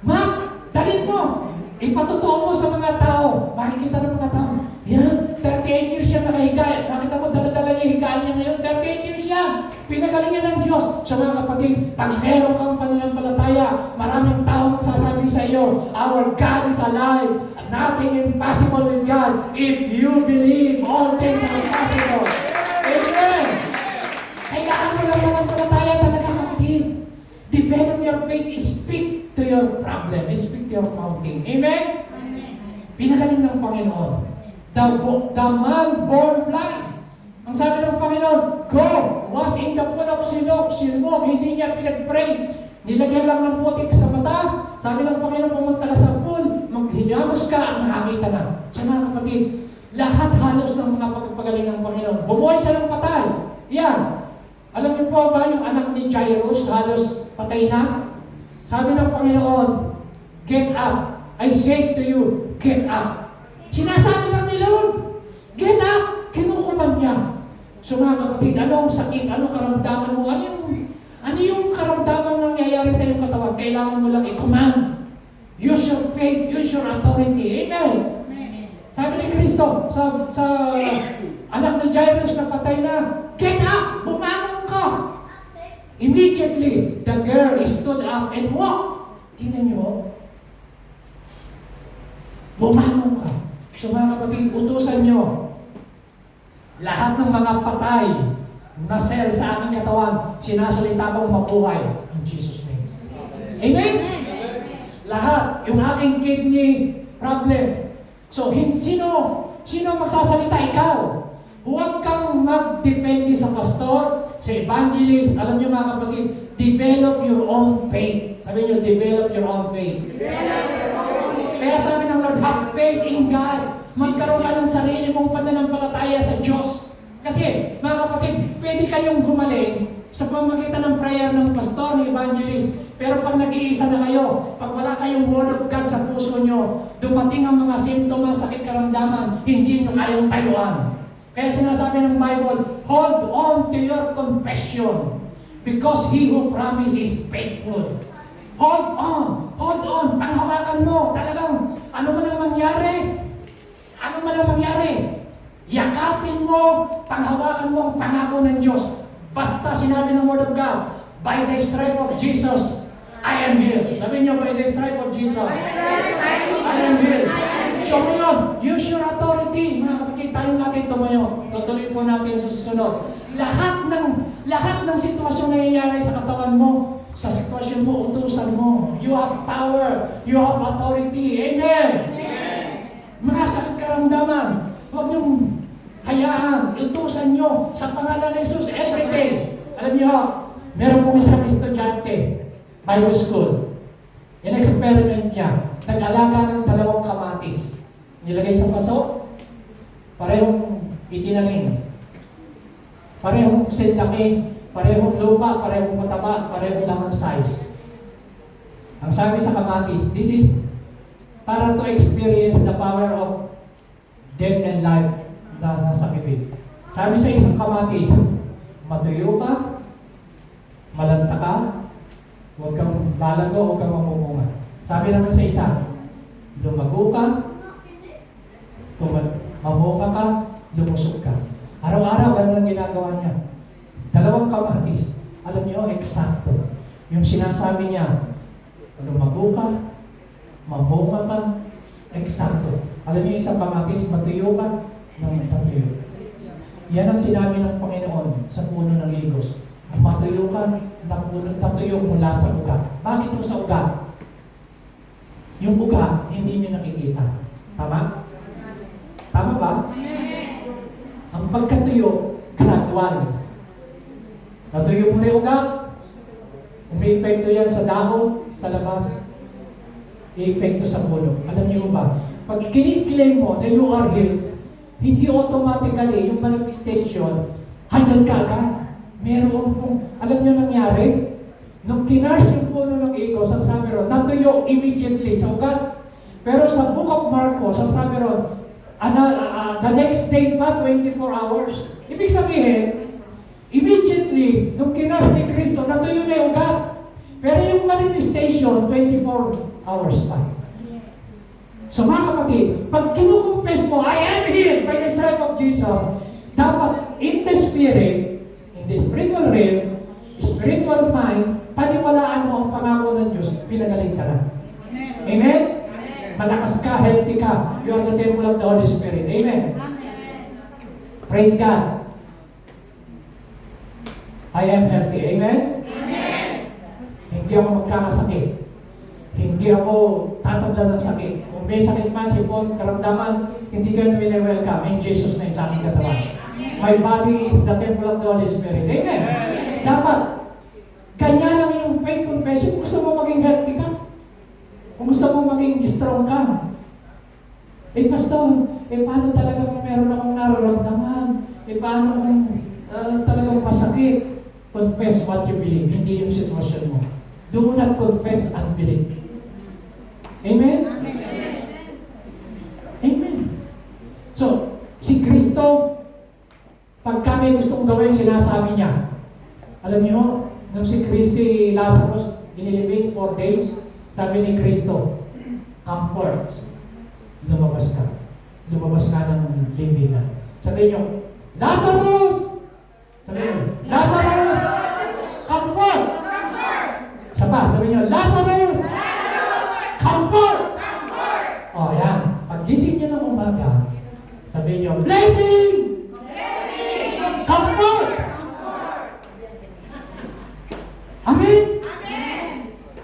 mat. Dalhin mo. Ipatutuo mo sa mga tao. Makikita ng mga tao. Yan, 38 years siya nakahiga. Nakita mo, dala-dala niya higaan niya ngayon. 38 years yan. Pinagalingan ng Diyos. Sa mga kapatid, pag meron kang pananampalataya, maraming tao magsasabi sa iyo, our God is alive. Nothing impossible with God. If you believe, all things are possible. Amen. Kailangan mo lang pananampalataya talaga, kapatid. Develop your faith. Speak to your problem. Speak to your mountain. Amen? Pinagaling ng Panginoon. The man born blind. Ang sabi ng Panginoon, go, was in the pool of Siloam. Hindi niya pinag-pray. Nilagyan lang ng putik sa mata. Sabi ng Panginoon, pumunta ka sa pool, maghilamos ka, nakakita na. Sa mga kapatid, lahat halos ng mga pagpagaling ng Panginoon. Bumuhay siya ng patay. Yan. Alam niyo po ba yung anak ni Jairus, halos patay na? Sabi ng Panginoon, get up. I say to you, get up. Sinasabi lang ni Lord, get up. Kinukuman niya. So mga kapatid, anong sakit, anong karamdaman mo, ano yung karamdaman nangyayari sa iyong katawan? Kailangan mo lang i-command. Use your faith, use your authority. Amen. Sabi ni Kristo sa anak ni Jairus na patay na, get up, bumangon ka. Immediately, the girl stood up and walked. Tingnan nyo, bumangon ka. So mga kapatid, utusan nyo, lahat ng mga patay na cell sa aming katawan, sinasalita kong mabuhay in Jesus' name. Amen? Lahat, yung aking kidney problem. So, sino magsasalita? Ikaw. Huwag kang magdepende sa pastor, sa evangelist. Alam niyo mga kapatid, develop your own faith. Sabi niyo, develop your own faith. Kaya sabi ng Lord, have faith in God. Magkaroon ka ng sarili mong pananampalataya sa Diyos. Kasi, mga kapatid, pwede kayong gumaling sa pamamagitan ng prayer ng pastor, ng evangelist. Pero pag nag-iisa na kayo, pag wala kayong word of God sa puso nyo, dumating ang mga simptomas, sakit karamdaman, hindi nyo kayang tayuan. Kaya sinasabi ng Bible, hold on to your confession because He who promised is faithful. Hold on, panghawakan mo. Talagang, ano man ang mangyari, yakapin mo, panghawakan mo ang pangako ng Diyos. Basta sinabi ng Word of God, by the stripe of Jesus, I am healed. Sabi niyo, by the stripe of Jesus, I am healed. So ngayon, use your authority. Mga kapatid, tayong natin tumayo. Tutuloy po natin sa susunod. Lahat ng sitwasyon na nangyayari sa katawan mo, sa sitwasyon mo, utusan mo. You have power. You have authority. Amen. Mga sakit karamdaman, huwag niyong hayaan, utusan niyo sa pangalan ni Jesus every day. Alam niyo, meron pong isang estudyante, Bible school. In-experiment niya. Nag-alaga ng 2 kamatis. Nilagay sa paso, parehong itinanim. Parehong sinlaki, parehong lupa, parehong mataba, parehong lang ang size. Ang sabi sa kamatis, this is para to experience the power of death and life na nasa bibig. Sabi sa isang kamatis, matuyo ka, malanta ka, huwag kang lalago, huwag kang mamumunga. Sabi naman sa isa, lumago ka, mamunga ka, lumusog ka. Araw-araw, ganun ang ginagawa niya. 2 kamatis, alam niyo, eksakto. Yung sinasabi niya, lumago ka, mamunga ka, eksakto. Alam niyo, isang kamatis, matuyo ka, nang tatuyo. Yan ang sinabi ng Panginoon sa puno ng higos. Matuyo ka, tatuyo mula sa ugat. Bakit ito sa ugat? Yung ugat, hindi niyo nakikita. Tama? Tama ba? Ang pagkatuyo, gradual. Natuyo mo na yung ugat, umi-epekto yan sa dahon, sa labas, i-epekto sa puno. Alam niyo ba? Pag kiniklaim mo na you are healed, hindi automatically yung manifestation, handyan ka agad. Meron pong, alam niyo nangyari, Nung kinars yung puno ng igos, ang sabi ron, natuyo immediately sa ugat. Pero sa Book of Marcos, ang sabi ron, the next day pa, 24 hours. Ibig sabihin, immediately, nung kinars ni Kristo, natuyo na yung ugat. Pero yung manifestation, 24 hours pa. So mga kapatid, pag kinukumpes mo, I am healed by the stripe of Jesus, dapat in the spirit, in the spiritual realm, spiritual mind, paniwalaan mo ang pangako ng Diyos, pinagaling ka na. Amen? Malakas ka, healthy ka. You are the temple of the Holy Spirit. Amen? Praise God. I am healthy. Amen? Hindi ako magkakasakit. Hindi ako tatabla ng sakit. Kung may sakit man, sipon, karamdaman, hindi kayo welcome. In Jesus' name, sa aking katawan. My body is the temple of the Holy Spirit. Amen? Dapat, ganyan lang yung faith confession. Kung gusto mo maging healthy ka, kung gusto mo maging strong ka, pastor, paano talaga kung meron akong nararamdaman? Paano kung talagang masakit? Confess what you believe, hindi yung sitwasyon mo. Do not confess unbelief. Amen? Amen. So, si Kristo, pag kami gustong gawin, sinasabi niya. Alam niyo, nung si Lazarus, inilibing 4 days, sabi ni Kristo, come forth. Lumabas ka. Lumabas ka ng libingan. Sabi niyo, Lazarus! Sabi niyo, Lazarus! Come forth! Sabi niyo, Lazarus! Come forth! O, yan. Pag-gising niyo ng umaga, sabi niyo, blessing! Come forth! Amen?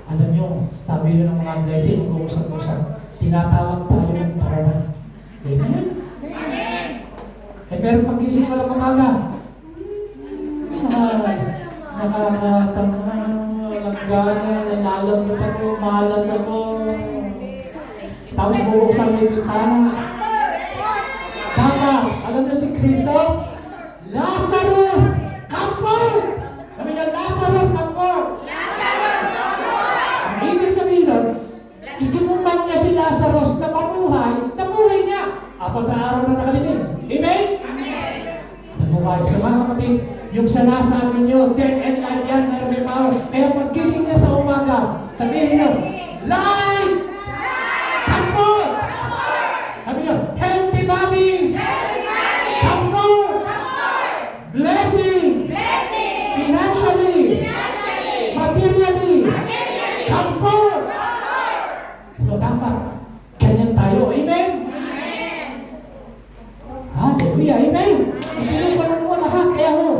Alam niyo, sabi niyo ng mga blessing, mag-uusap-usap, tinatawag tayo ng paralan. Amen? Pero pag-gising mo ng umaga, nakakatanga, naggana, nalalambot ako, malas ako. Tapos bubuksan mo yung bitana. Dapat, alam niyo si Kristo, Lazarus, come forth! Sabi niya, Lazarus, come forth! Ang ibig sabihin nun, ikinumbang niya si Lazarus na nabuhay niya. Apat na araw na nakalimutan. Amen? Nabuhay. So mga kapatid, yung sinasabi niyo, death and life yan, meron may power. Kaya pagkising niya sa umaga, sabihin niyo, life! Come forth! Sabi niyo, healthy bodies! Come forth! Blessing! Financially! Materially! Come forth! So dapat, ganyan tayo. Amen? Hallelujah! Amen! Ipinagparoon mo lahat. Kaya ho,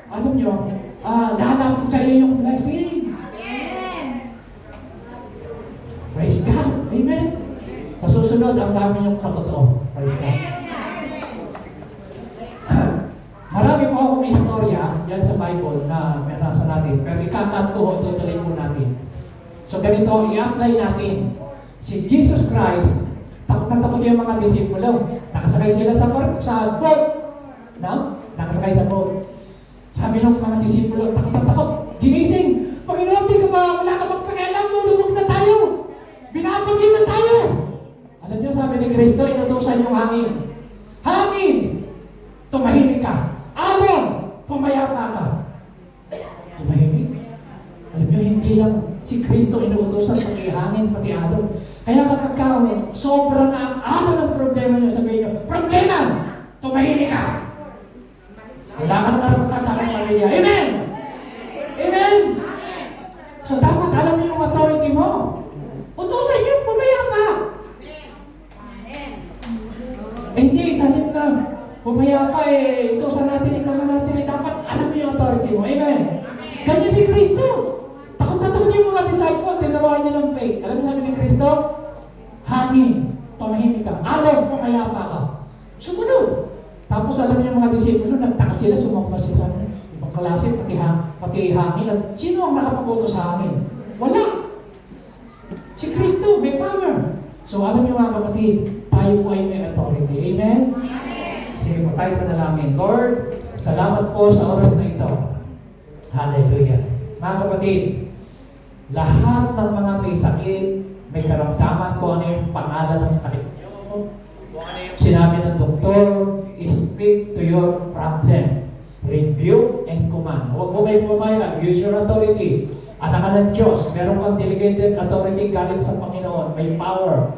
alam nyo, lalapit sa iyo yung blessing. Praise God! Amen! Sa susunod, ang dami yung patotoo. Praise God! Marami po akong istorya yan sa Bible na nasa natin. Pero ikakat ko, tutuloy po natin. So ganito, i-apply natin. Si Jesus Christ, takot na takot yung mga disipulo. Nakasakay sila sa boat. No? Nakasakay sa boat. Sabi ng mga disipulo, takot na takot. Ginising. Panginoon, di ka ba, wala ka magpakialam mo, lumog na tayo. Binabagin na tayo. Alam niyo, sabi ni Kristo, inutusan yung hangin. Hangin! Tumahimik ka. Alon! Pumayapa ka. Tumahimik. Alam niyo, hindi lang si Kristo inuutosan pati hangin, pati alon. Kaya kapag sobra na ang alon ng problema niyo, sabihin niyo, problema! Tumahimik ka. Wala ka na karapatan sa aking pamilya. Amen! Amen! So dapat alam niyo yung authority mo. Utusan niyo, pumayapa. Hindi, salit na. Pumayapa utusan natin, ikaw natin, dapat alam niyo yung authority mo. Amen! Ganyan si Kristo. Takot na takot yung mga disciples, tinawahan niya ng faith. Alam mo sabi ni Kristo? Hangin, tumahimik ka. Alon, pumayapa ka. Sumunod. Tapos alam niyo mga disipulo, nagtaka sila, sumamba sila sa amin. Ibang klase, pati hangin. At sino ang nakapagoto sa hangin? Wala. Si Kristo, may power. So alam niyo mga kapatid, tayo po ay may authority. Amen? Sige po, tayo panalangin. Lord, salamat po sa oras na ito. Hallelujah. Mga kapatid, Lahat ng mga may sakit, may karamdaman kung ano yung pangalan ng sakit niyo, kung ano yung sinabi ng doktor, speak to your problem. Rebuke and command. Huwag mo may pumayag. Use your authority. Anak ka ng Diyos. Meron kang delegated authority galing sa Panginoon. May power.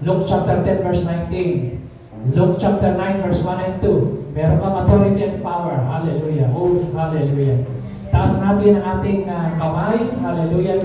Luke chapter 10 verse 19. Luke chapter 9 verse 1 and 2. Meron kang authority and power. Hallelujah. Oh, hallelujah. Taas natin ang ating kamay. Hallelujah.